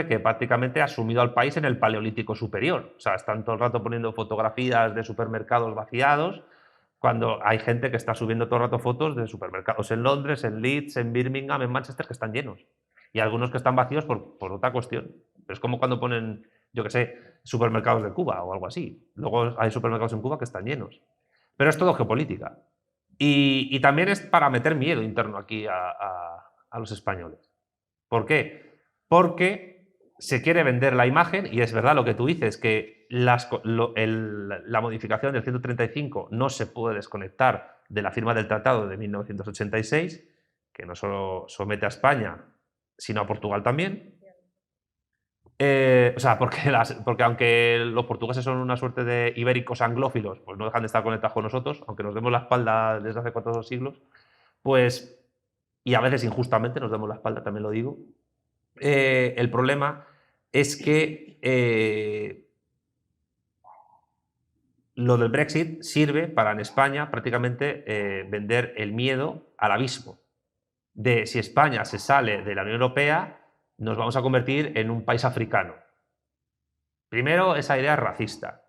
que prácticamente ha sumido al país en el Paleolítico superior. O sea, están todo el rato poniendo fotografías de supermercados vaciados, cuando hay gente que está subiendo todo el rato fotos de supermercados en Londres, en Leeds, en Birmingham, en Manchester, que están llenos. Y algunos que están vacíos por otra cuestión. Pero es como cuando ponen, yo qué sé, supermercados de Cuba o algo así. Luego hay supermercados en Cuba que están llenos. Pero es todo geopolítica. Y también es para meter miedo interno aquí a los españoles. ¿Por qué? Porque se quiere vender la imagen, y es verdad lo que tú dices, que la modificación del 135 no se puede desconectar de la firma del Tratado de 1986, que no solo somete a España, sino a Portugal también. O sea, porque aunque los portugueses son una suerte de ibéricos anglófilos, pues no dejan de estar conectados con nosotros, aunque nos demos la espalda desde hace 4 siglos, pues, y a veces injustamente nos demos la espalda, también lo digo. El problema es que lo del Brexit sirve para en España prácticamente vender el miedo al abismo de si España se sale de la Unión Europea, nos vamos a convertir en un país africano. Primero, esa idea es racista,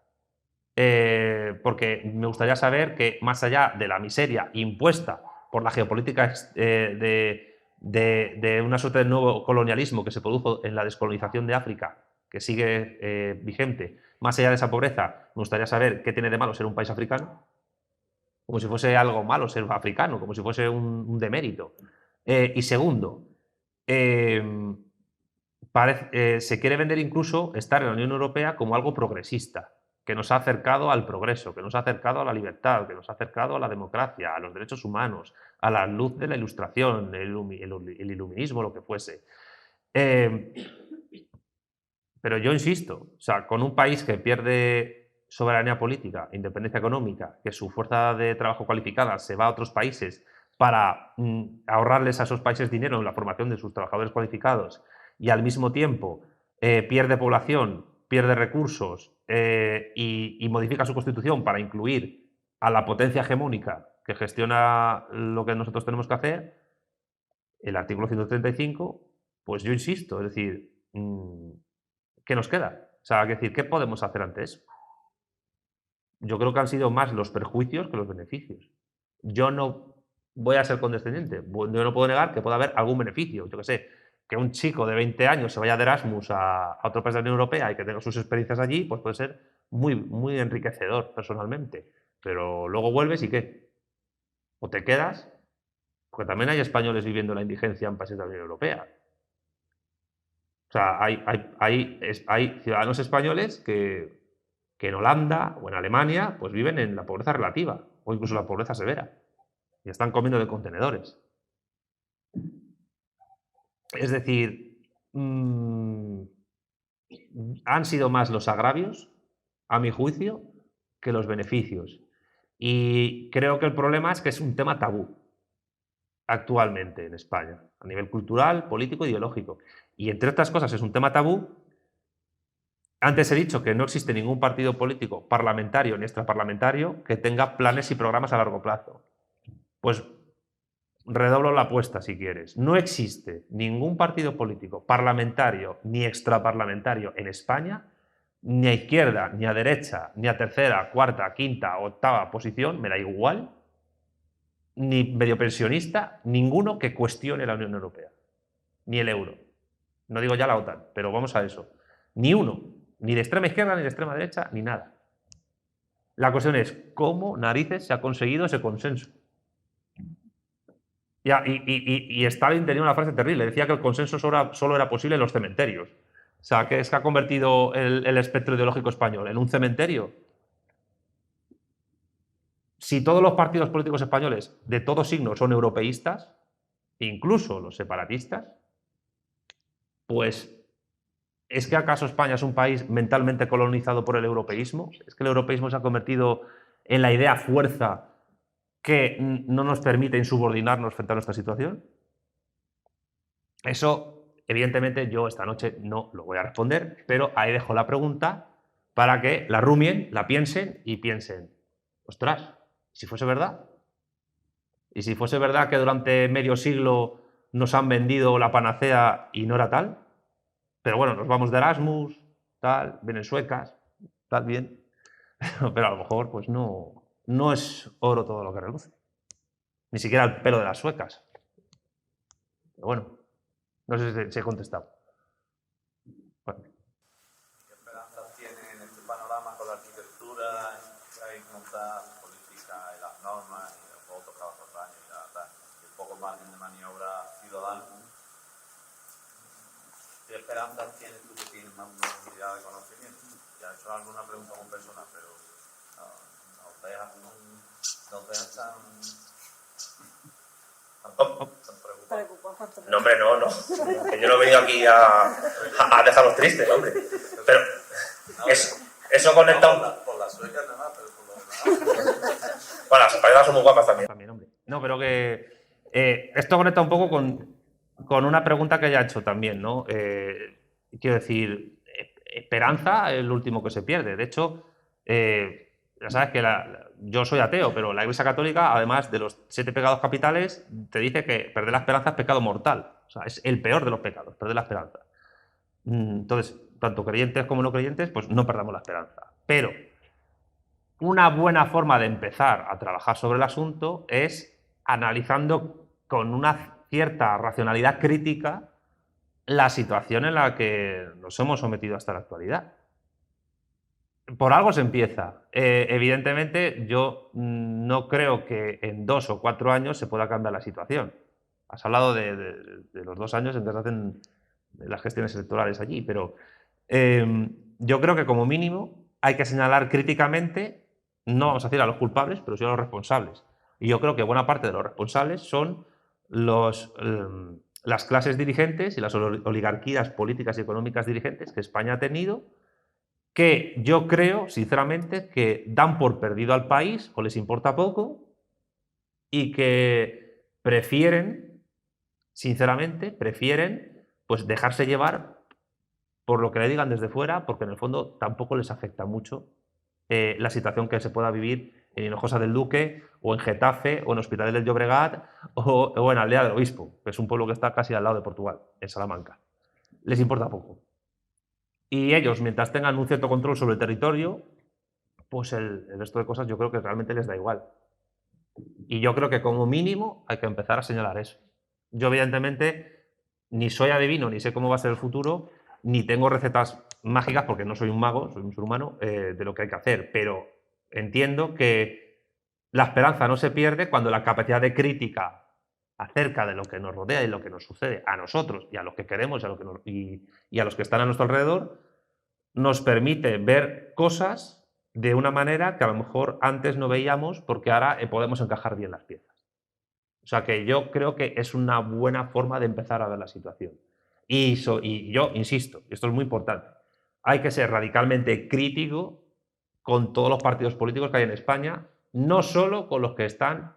porque me gustaría saber que más allá de la miseria impuesta por la geopolítica de una suerte de nuevo colonialismo que se produjo en la descolonización de África, que sigue vigente, más allá de esa pobreza, me gustaría saber qué tiene de malo ser un país africano, como si fuese algo malo ser africano, como si fuese un demérito. Y segundo, se quiere vender incluso estar en la Unión Europea como algo progresista, que nos ha acercado al progreso, que nos ha acercado a la libertad, que nos ha acercado a la democracia, a los derechos humanos, a la luz de la Ilustración, el iluminismo, lo que fuese. Pero yo insisto, o sea, con un país que pierde soberanía política, independencia económica, que su fuerza de trabajo cualificada se va a otros países para ahorrarles a esos países dinero en la formación de sus trabajadores cualificados, y al mismo tiempo pierde población, pierde recursos y modifica su constitución para incluir a la potencia hegemónica que gestiona lo que nosotros tenemos que hacer, el artículo 135, pues yo insisto, es decir, ¿qué nos queda? O sea, es decir, ¿qué podemos hacer ante eso? Yo creo que han sido más los perjuicios que los beneficios. Yo no voy a ser condescendiente. Yo no puedo negar que pueda haber algún beneficio. Yo qué sé, que un chico de 20 años se vaya de Erasmus a otro país de la Unión Europea y que tenga sus experiencias allí, pues puede ser muy, muy enriquecedor personalmente. Pero luego vuelves y ¿qué? O te quedas, porque también hay españoles viviendo la indigencia en países de la Unión Europea. O sea, hay ciudadanos españoles que en Holanda o en Alemania pues viven en la pobreza relativa o incluso la pobreza severa y están comiendo de contenedores. Es decir, han sido más los agravios, a mi juicio, que los beneficios. Y creo que el problema es que es un tema tabú actualmente en España, a nivel cultural, político, ideológico. Y entre otras cosas es un tema tabú. Antes he dicho que no existe ningún partido político, parlamentario ni extraparlamentario, que tenga planes y programas a largo plazo. Pues redoblo la apuesta si quieres. No existe ningún partido político, parlamentario ni extraparlamentario en España, ni a izquierda, ni a derecha, ni a tercera, cuarta, quinta, octava posición, me da igual, ni medio pensionista, ninguno que cuestione la Unión Europea, ni el euro. No digo ya la OTAN, pero vamos a eso. Ni uno, ni de extrema izquierda, ni de extrema derecha, ni nada. La cuestión es cómo narices se ha conseguido ese consenso. Y Stalin tenía una frase terrible, decía que el consenso solo era posible en los cementerios. O sea, que es que ha convertido el espectro ideológico español en un cementerio. Si todos los partidos políticos españoles de todo signo son europeístas, incluso los separatistas, pues ¿es que acaso España es un país mentalmente colonizado por el europeísmo? ¿Es que el europeísmo se ha convertido en la idea fuerza que no nos permite insubordinarnos frente a nuestra situación? Eso, evidentemente, yo esta noche no lo voy a responder, pero ahí dejo la pregunta para que la rumien, la piensen y piensen, ostras, si fuese verdad. Y si fuese verdad que durante medio siglo nos han vendido la panacea y no era tal, pero bueno, nos vamos de Erasmus, tal, vienen suecas, tal, bien, pero a lo mejor pues no es oro todo lo que reluce. Ni siquiera el pelo de las suecas. Pero bueno, no sé si he contestado. Bueno. ¿Qué esperanzas tiene en este panorama con la arquitectura que hay que montar política y las normas y los votos cada 4 años y tal, y un poco margen de maniobra ciudadano? ¿Qué esperanzas tienes tú que tienes más profundidad de conocimiento? Ya he hecho alguna pregunta muy personal, pero nos dejas tan preocupados. No, hombre, no. Que yo no he venido aquí a dejarlos tristes, hombre. Pero eso conecta un... Por las suecas nada más, pero por lo demás... Bueno, las españolas son muy guapas también, hombre. No, pero que esto conecta un poco con una pregunta que ya he hecho también, ¿no? Quiero decir, esperanza es lo último que se pierde. De hecho, ya sabes que yo soy ateo, pero la Iglesia Católica, además de los 7 pecados capitales, te dice que perder la esperanza es pecado mortal. O sea, es el peor de los pecados, perder la esperanza. Entonces, tanto creyentes como no creyentes, pues no perdamos la esperanza. Pero una buena forma de empezar a trabajar sobre el asunto es analizando con una cierta racionalidad crítica la situación en la que nos hemos sometido hasta la actualidad. Por algo se empieza. Evidentemente, yo no creo que en 2 o 4 años se pueda cambiar la situación. Has hablado de los 2 años en que se hacen las gestiones electorales allí, pero yo creo que como mínimo hay que señalar críticamente, no vamos a decir a los culpables, pero sí a los responsables. Y yo creo que buena parte de los responsables son las clases dirigentes y las oligarquías políticas y económicas dirigentes que España ha tenido, que yo creo, sinceramente, que dan por perdido al país o les importa poco y que prefieren, sinceramente, pues dejarse llevar por lo que le digan desde fuera, porque en el fondo tampoco les afecta mucho la situación que se pueda vivir en Hinojosa del Duque o en Getafe, o en Hospitalet del Llobregat, o en Aldea del Obispo, que es un pueblo que está casi al lado de Portugal, en Salamanca. Les importa poco. Y ellos, mientras tengan un cierto control sobre el territorio, pues el resto de cosas yo creo que realmente les da igual. Y yo creo que como mínimo hay que empezar a señalar eso. Yo evidentemente ni soy adivino, ni sé cómo va a ser el futuro, ni tengo recetas mágicas, porque no soy un mago, soy un ser humano, de lo que hay que hacer, pero entiendo que la esperanza no se pierde cuando la capacidad de crítica acerca de lo que nos rodea y lo que nos sucede a nosotros y a los que queremos y a los que están a nuestro alrededor nos permite ver cosas de una manera que a lo mejor antes no veíamos porque ahora podemos encajar bien las piezas. O sea que yo creo que es una buena forma de empezar a ver la situación. Y yo insisto, y esto es muy importante, hay que ser radicalmente crítico con todos los partidos políticos que hay en España, no solo con los que están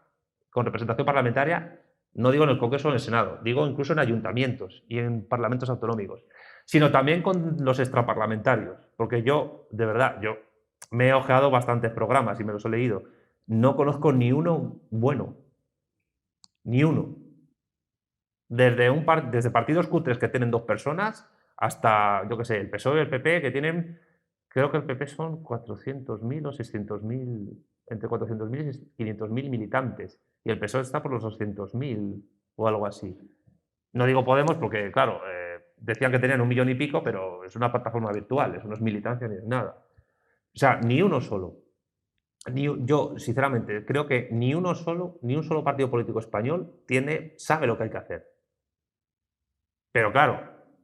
con representación parlamentaria, no digo en el Congreso o en el Senado, digo incluso en ayuntamientos y en parlamentos autonómicos, sino también con los extraparlamentarios, porque yo, de verdad, yo me he ojeado bastantes programas y me los he leído, no conozco ni uno bueno, ni uno. Desde partidos cutres que tienen 2 personas hasta, yo qué sé, el PSOE y el PP que tienen, creo que el PP son 400.000 o 600.000, entre 400.000 y 500.000 militantes, y el PSOE está por los 200.000 o algo así. No digo Podemos porque, claro, decían que tenían 1 millón y pico, pero es una plataforma virtual, eso no es militancia ni es nada. O sea, ni uno solo. Yo, sinceramente, creo que ni un solo partido político español sabe lo que hay que hacer. Pero claro,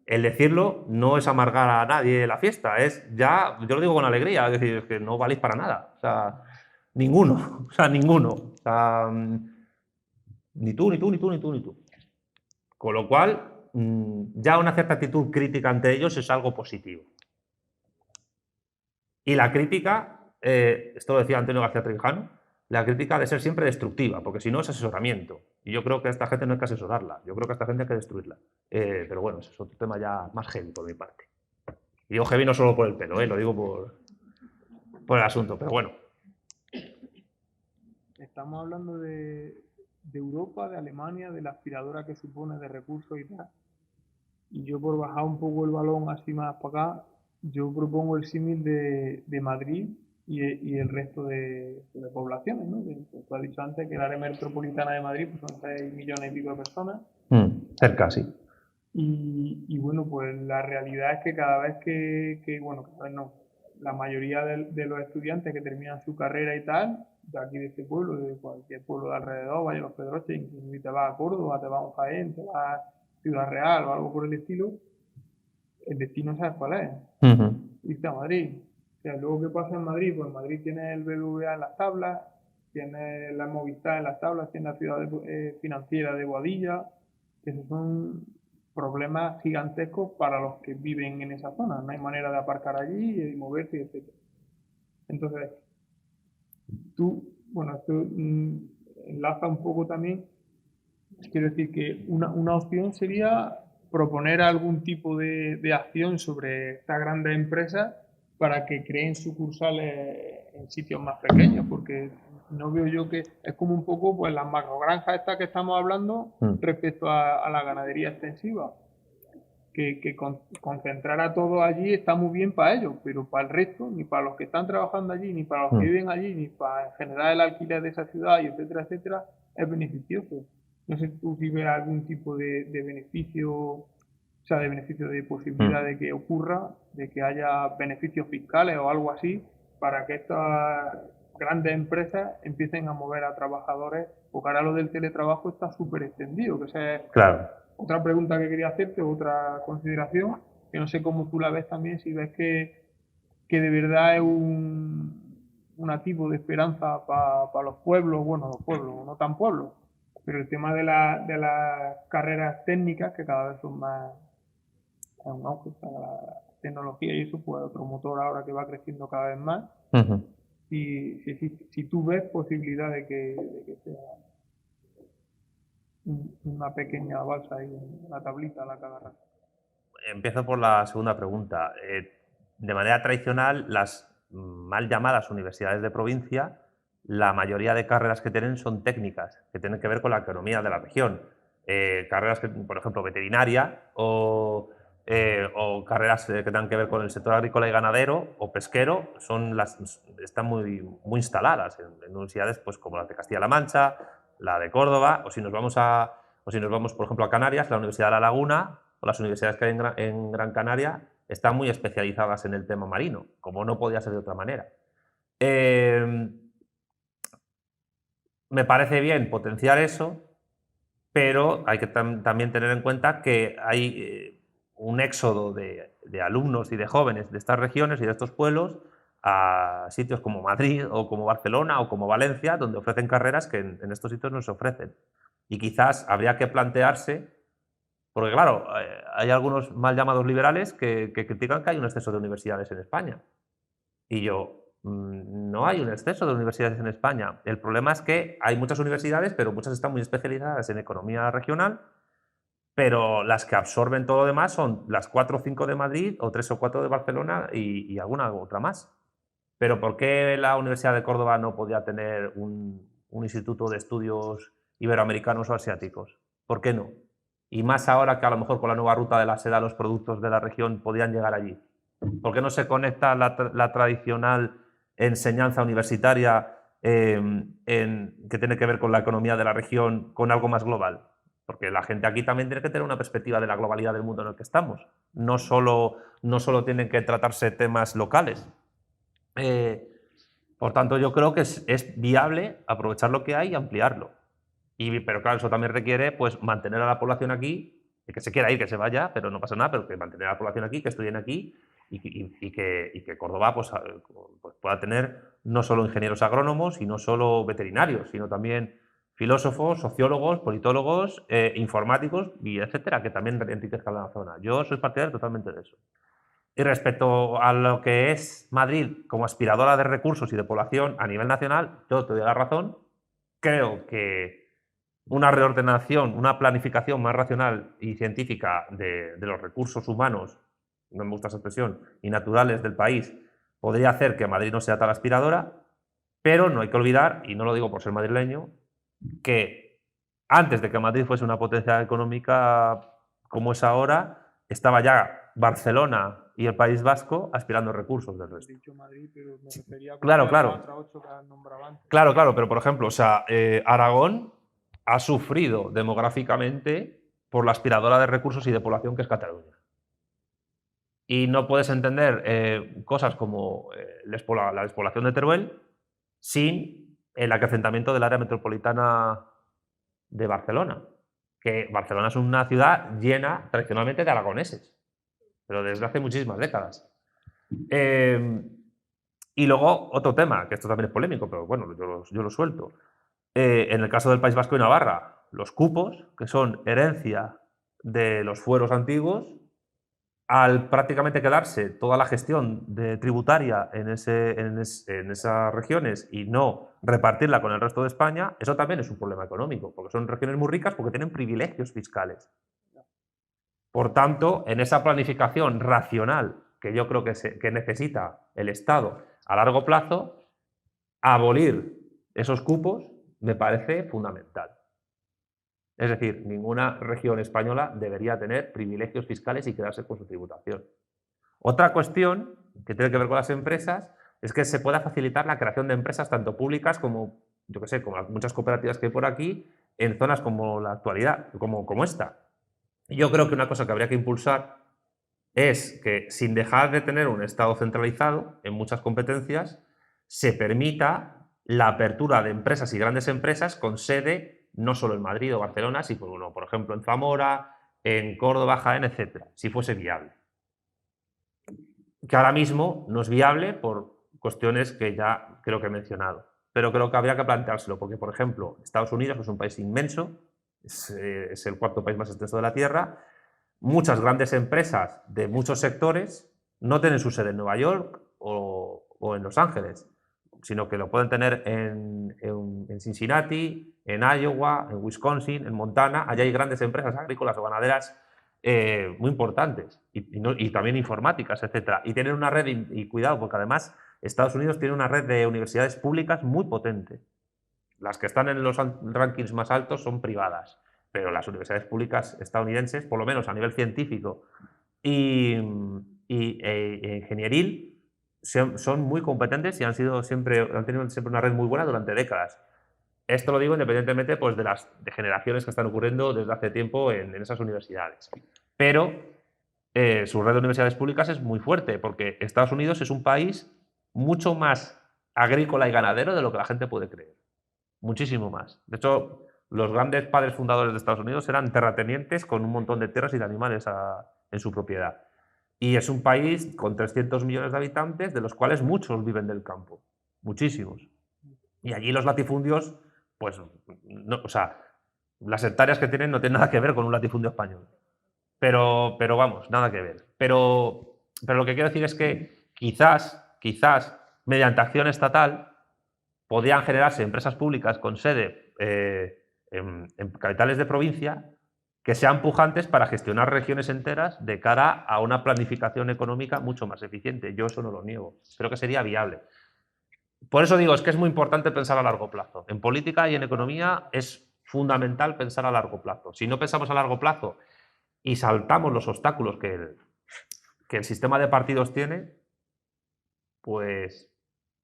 el decirlo no es amargar a nadie la fiesta, yo lo digo con alegría, es decir, es que no valéis para nada. O sea, ninguno. O sea, ninguno. O sea, ni tú, ni tú, ni tú, ni tú, ni tú. Con lo cual, ya una cierta actitud crítica ante ellos es algo positivo. Y la crítica, esto lo decía Antonio García Trevijano, la crítica ha de ser siempre destructiva, porque si no es asesoramiento. Y yo creo que a esta gente no hay que asesorarla, yo creo que a esta gente hay que destruirla. Pero bueno, ese es otro tema ya más heavy por mi parte. Y digo heavy no solo por el pelo, lo digo por el asunto, pero bueno. Estamos hablando de Europa, de Alemania, de la aspiradora que supone de recursos y tal. Y yo, por bajar un poco el balón así más para acá, yo propongo el símil de Madrid y el resto de poblaciones, ¿no? Tú has dicho antes que el área metropolitana de Madrid pues son 6 millones y pico de personas. Cerca, sí. Y bueno, pues la realidad es que cada vez bueno, cada vez no, la mayoría de los estudiantes que terminan su carrera y tal, de aquí de este pueblo, de cualquier pueblo de alrededor, vaya a Los Pedroches, incluso si te vas a Córdoba, te vas a Jaén, te vas a Ciudad Real o algo por el estilo, el destino sabes cuál es, irte a Madrid. O sea, luego ¿qué pasa en Madrid? Pues en Madrid tienes el BBVA en las tablas, tienes la Movistar en las tablas, tienes la ciudad financiera de Boadilla, que esos son problemas gigantescos para los que viven en esa zona. No hay manera de aparcar allí y moverse, etc. Entonces, bueno, esto enlaza un poco también. Quiero decir que una opción sería proponer algún tipo de acción sobre estas grandes empresas para que creen sucursales en sitios más pequeños, porque no veo yo que es como un poco pues las macrogranjas estas que estamos hablando respecto a la ganadería extensiva, que concentrar a todos allí está muy bien para ellos, pero para el resto, ni para los que están trabajando allí, ni para los que viven allí, ni para generar el alquiler de esa ciudad, y etcétera, etcétera, es beneficioso. No sé tú si ves algún tipo de beneficio, o sea, de beneficio, de posibilidad de que ocurra, de que haya beneficios fiscales o algo así, para que estas grandes empresas empiecen a mover a trabajadores, porque ahora lo del teletrabajo está súper extendido. Que esa es otra pregunta que quería hacerte, otra consideración, que no sé cómo tú la ves también, si ves que de verdad es un atisbo de esperanza para los pueblos, bueno, los pueblos, no tan pueblos, pero el tema de las carreras técnicas, que cada vez son más un auge para la tecnología y eso, pues otro motor ahora que va creciendo cada vez más. Si tú ves posibilidad de que sea una pequeña balsa ahí en la tablita, la que agarras. Empiezo por la segunda pregunta. De manera tradicional, las mal llamadas universidades de provincia la mayoría de carreras que tienen son técnicas, que tienen que ver con la economía de la región. Carreras, que, por ejemplo, veterinaria o carreras que tengan que ver con el sector agrícola y ganadero o pesquero, están muy instaladas en universidades pues, como las de Castilla-La Mancha, la de Córdoba, o si nos vamos, por ejemplo, a Canarias, la Universidad de La Laguna o las universidades que hay en Gran Canaria están muy especializadas en el tema marino, como no podía ser de otra manera. Me parece bien potenciar eso, pero hay que también tener en cuenta que hay un éxodo de alumnos y de jóvenes de estas regiones y de estos pueblos a sitios como Madrid o como Barcelona o como Valencia, donde ofrecen carreras que en estos sitios no se ofrecen. Y quizás habría que plantearse, porque claro, hay algunos mal llamados liberales que critican que hay un exceso de universidades en España. Y yo, no hay un exceso de universidades en España. El problema es que hay muchas universidades, pero muchas están muy especializadas en economía regional, pero las que absorben todo lo demás son las 4 o 5 de Madrid o 3 o 4 de Barcelona y alguna otra más. Pero ¿por qué la Universidad de Córdoba no podía tener un instituto de estudios iberoamericanos o asiáticos? ¿Por qué no? Y más ahora que a lo mejor con la nueva ruta de la seda los productos de la región podían llegar allí. ¿Por qué no se conecta la tradicional enseñanza universitaria que tiene que ver con la economía de la región con algo más global? Porque la gente aquí también tiene que tener una perspectiva de la globalidad del mundo en el que estamos. No solo tienen que tratarse temas locales. Por tanto, yo creo que es viable aprovechar lo que hay y ampliarlo. Pero claro, eso también requiere pues, mantener a la población aquí, que se quiera ir, que se vaya, pero no pasa nada, pero que mantener a la población aquí, que estudien aquí y que Córdoba pues pueda tener no solo ingenieros agrónomos y no solo veterinarios, sino también filósofos, sociólogos, politólogos, informáticos y etcétera, que también enriquezcan la zona. Yo soy partidario totalmente de eso. Y respecto a lo que es Madrid como aspiradora de recursos y de población a nivel nacional, yo te doy la razón. Creo que una reordenación, una planificación más racional y científica de los recursos humanos, no me gusta esa expresión, y naturales del país, podría hacer que Madrid no sea tal aspiradora, pero no hay que olvidar, y no lo digo por ser madrileño, que antes de que Madrid fuese una potencia económica como es ahora, estaba ya Barcelona y el País Vasco aspirando recursos del resto. He dicho Madrid, pero me refería a Claro, cualquiera de claro. las otras 8 que has nombrado antes. Claro, pero por ejemplo, o sea, Aragón ha sufrido demográficamente por la aspiradora de recursos y de población que es Cataluña. Y no puedes entender cosas como la despoblación de Teruel sin el acrecentamiento del área metropolitana de Barcelona. Que Barcelona es una ciudad llena tradicionalmente de aragoneses, pero desde hace muchísimas décadas. Y luego otro tema, que esto también es polémico, pero bueno, yo lo suelto. En el caso del País Vasco y Navarra, los cupos, que son herencia de los fueros antiguos, al prácticamente quedarse toda la gestión tributaria en esas regiones y no repartirla con el resto de España, eso también es un problema económico, porque son regiones muy ricas porque tienen privilegios fiscales. Por tanto, en esa planificación racional que yo creo que necesita el Estado a largo plazo, abolir esos cupos me parece fundamental. Es decir, ninguna región española debería tener privilegios fiscales y quedarse con su tributación. Otra cuestión que tiene que ver con las empresas es que se pueda facilitar la creación de empresas tanto públicas como, yo que sé, como muchas cooperativas que hay por aquí, en zonas como la actualidad, como esta. Yo creo que una cosa que habría que impulsar es que, sin dejar de tener un Estado centralizado en muchas competencias, se permita la apertura de empresas y grandes empresas con sede no solo en Madrid o Barcelona, sino, por ejemplo, en Zamora, en Córdoba, Jaén, etc., si fuese viable. Que ahora mismo no es viable por cuestiones que ya creo que he mencionado, pero creo que habría que planteárselo, porque, por ejemplo, Estados Unidos, que es un país inmenso, es el 4º país más extenso de la Tierra, muchas grandes empresas de muchos sectores no tienen su sede en Nueva York o en Los Ángeles, sino que lo pueden tener en Cincinnati, en Iowa, en Wisconsin, en Montana. Allá hay grandes empresas agrícolas o ganaderas muy importantes y también informáticas, etc. Y tienen una red, y cuidado, porque además Estados Unidos tiene una red de universidades públicas muy potente. Las que están en los rankings más altos son privadas, pero las universidades públicas estadounidenses, por lo menos a nivel científico e ingenieril, son muy competentes y han tenido siempre una red muy buena durante décadas. Esto lo digo independientemente pues, de las degeneraciones que están ocurriendo desde hace tiempo en esas universidades. Pero su red de universidades públicas es muy fuerte, porque Estados Unidos es un país mucho más agrícola y ganadero de lo que la gente puede creer. Muchísimo más. De hecho, los grandes padres fundadores de Estados Unidos eran terratenientes con un montón de tierras y de animales en su propiedad. Y es un país con 300 millones de habitantes, de los cuales muchos viven del campo. Muchísimos. Y allí los latifundios, pues, no, o sea, las hectáreas que tienen no tienen nada que ver con un latifundio español. Pero vamos, nada que ver. Pero lo que quiero decir es que quizás, mediante acción estatal, podían generarse empresas públicas con sede en capitales de provincia que sean pujantes para gestionar regiones enteras de cara a una planificación económica mucho más eficiente. Yo eso no lo niego. Creo que sería viable. Por eso digo, es que es muy importante pensar a largo plazo. En política y en economía es fundamental pensar a largo plazo. Si no pensamos a largo plazo y saltamos los obstáculos que el sistema de partidos tiene, pues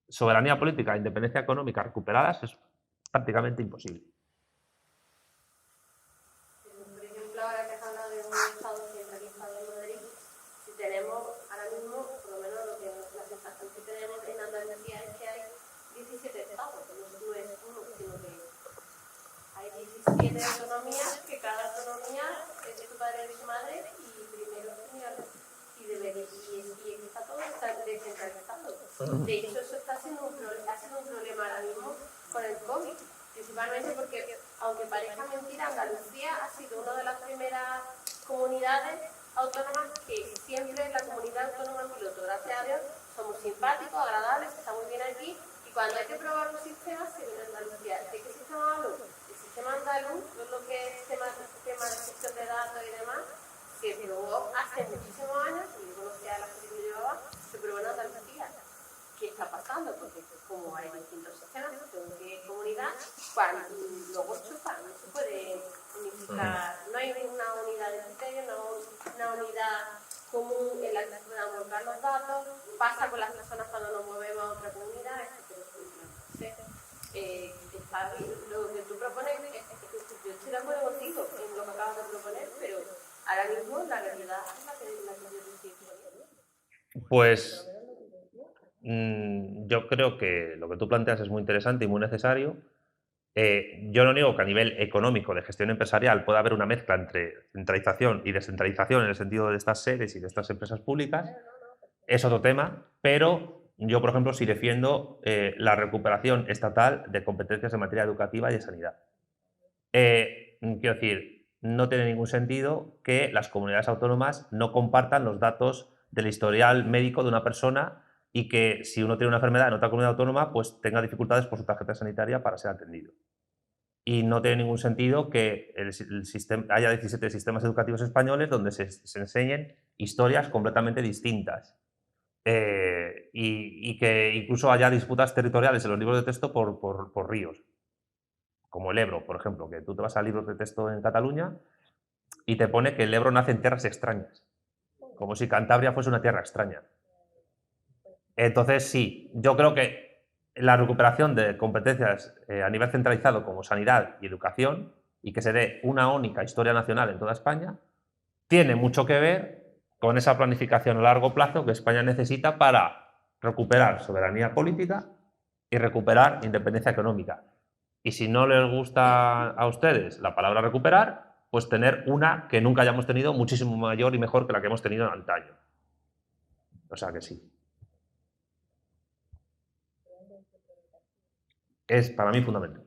soberanía política e independencia económica recuperadas es prácticamente imposible. Por ejemplo, ahora que has hablado de un estado centralizado en Madrid, si tenemos ahora mismo, por lo menos la sensación que tenemos en Andalucía es que hay 17 estados, no es uno, sino que hay 17 autonomías, que cada autonomía es de su padre y de su madre, y primero y está todo descentralizado. De hecho, eso ha sido un problema ahora mismo con el COVID, principalmente porque, aunque parezca mentira, Andalucía ha sido una de las primeras comunidades autónomas que siempre es la comunidad autónoma piloto. Gracias a Dios, somos simpáticos, agradables, está muy bien aquí, y cuando hay que probar un sistema, se viene a Andalucía. ¿De qué sistema hablo? El sistema andaluz, todo lo que es tema de gestión de datos y demás, se probó hace muchísimos años, y yo conocía la gente que llevaba, se probó en Andalucía. ¿Qué está pasando? Porque como hay distintos sistemas, según qué comunidad, luego chupan, no se puede unificar, no hay una unidad de criterio, una unidad común en la que se puedan volcar los datos, pasa con las personas cuando nos movemos a otra comunidad, etc. Entonces, lo que tú propones, yo estoy de acuerdo contigo en lo que acabas de proponer, pero ahora mismo la realidad es la que yo te estoy poniendo. Pues yo creo que lo que tú planteas es muy interesante y muy necesario. Yo no niego que a nivel económico, de gestión empresarial, pueda haber una mezcla entre centralización y descentralización en el sentido de estas sedes y de estas empresas públicas. Es otro tema, pero yo, por ejemplo, sí defiendo la recuperación estatal de competencias en materia educativa y de sanidad. Quiero decir, no tiene ningún sentido que las comunidades autónomas no compartan los datos del historial médico de una persona y que si uno tiene una enfermedad en otra comunidad autónoma, pues tenga dificultades por su tarjeta sanitaria para ser atendido. Y no tiene ningún sentido que haya 17 sistemas educativos españoles donde se enseñen historias completamente distintas. Y que incluso haya disputas territoriales en los libros de texto por ríos. Como el Ebro, por ejemplo, que tú te vas a libros de texto en Cataluña y te pone que el Ebro nace en tierras extrañas. Como si Cantabria fuese una tierra extraña. Entonces, sí, yo creo que la recuperación de competencias a nivel centralizado como sanidad y educación, y que se dé una única historia nacional en toda España, tiene mucho que ver con esa planificación a largo plazo que España necesita para recuperar soberanía política y recuperar independencia económica. Y si no les gusta a ustedes la palabra recuperar, pues tener una que nunca hayamos tenido muchísimo mayor y mejor que la que hemos tenido en antaño. O sea que sí. Es para mí fundamental.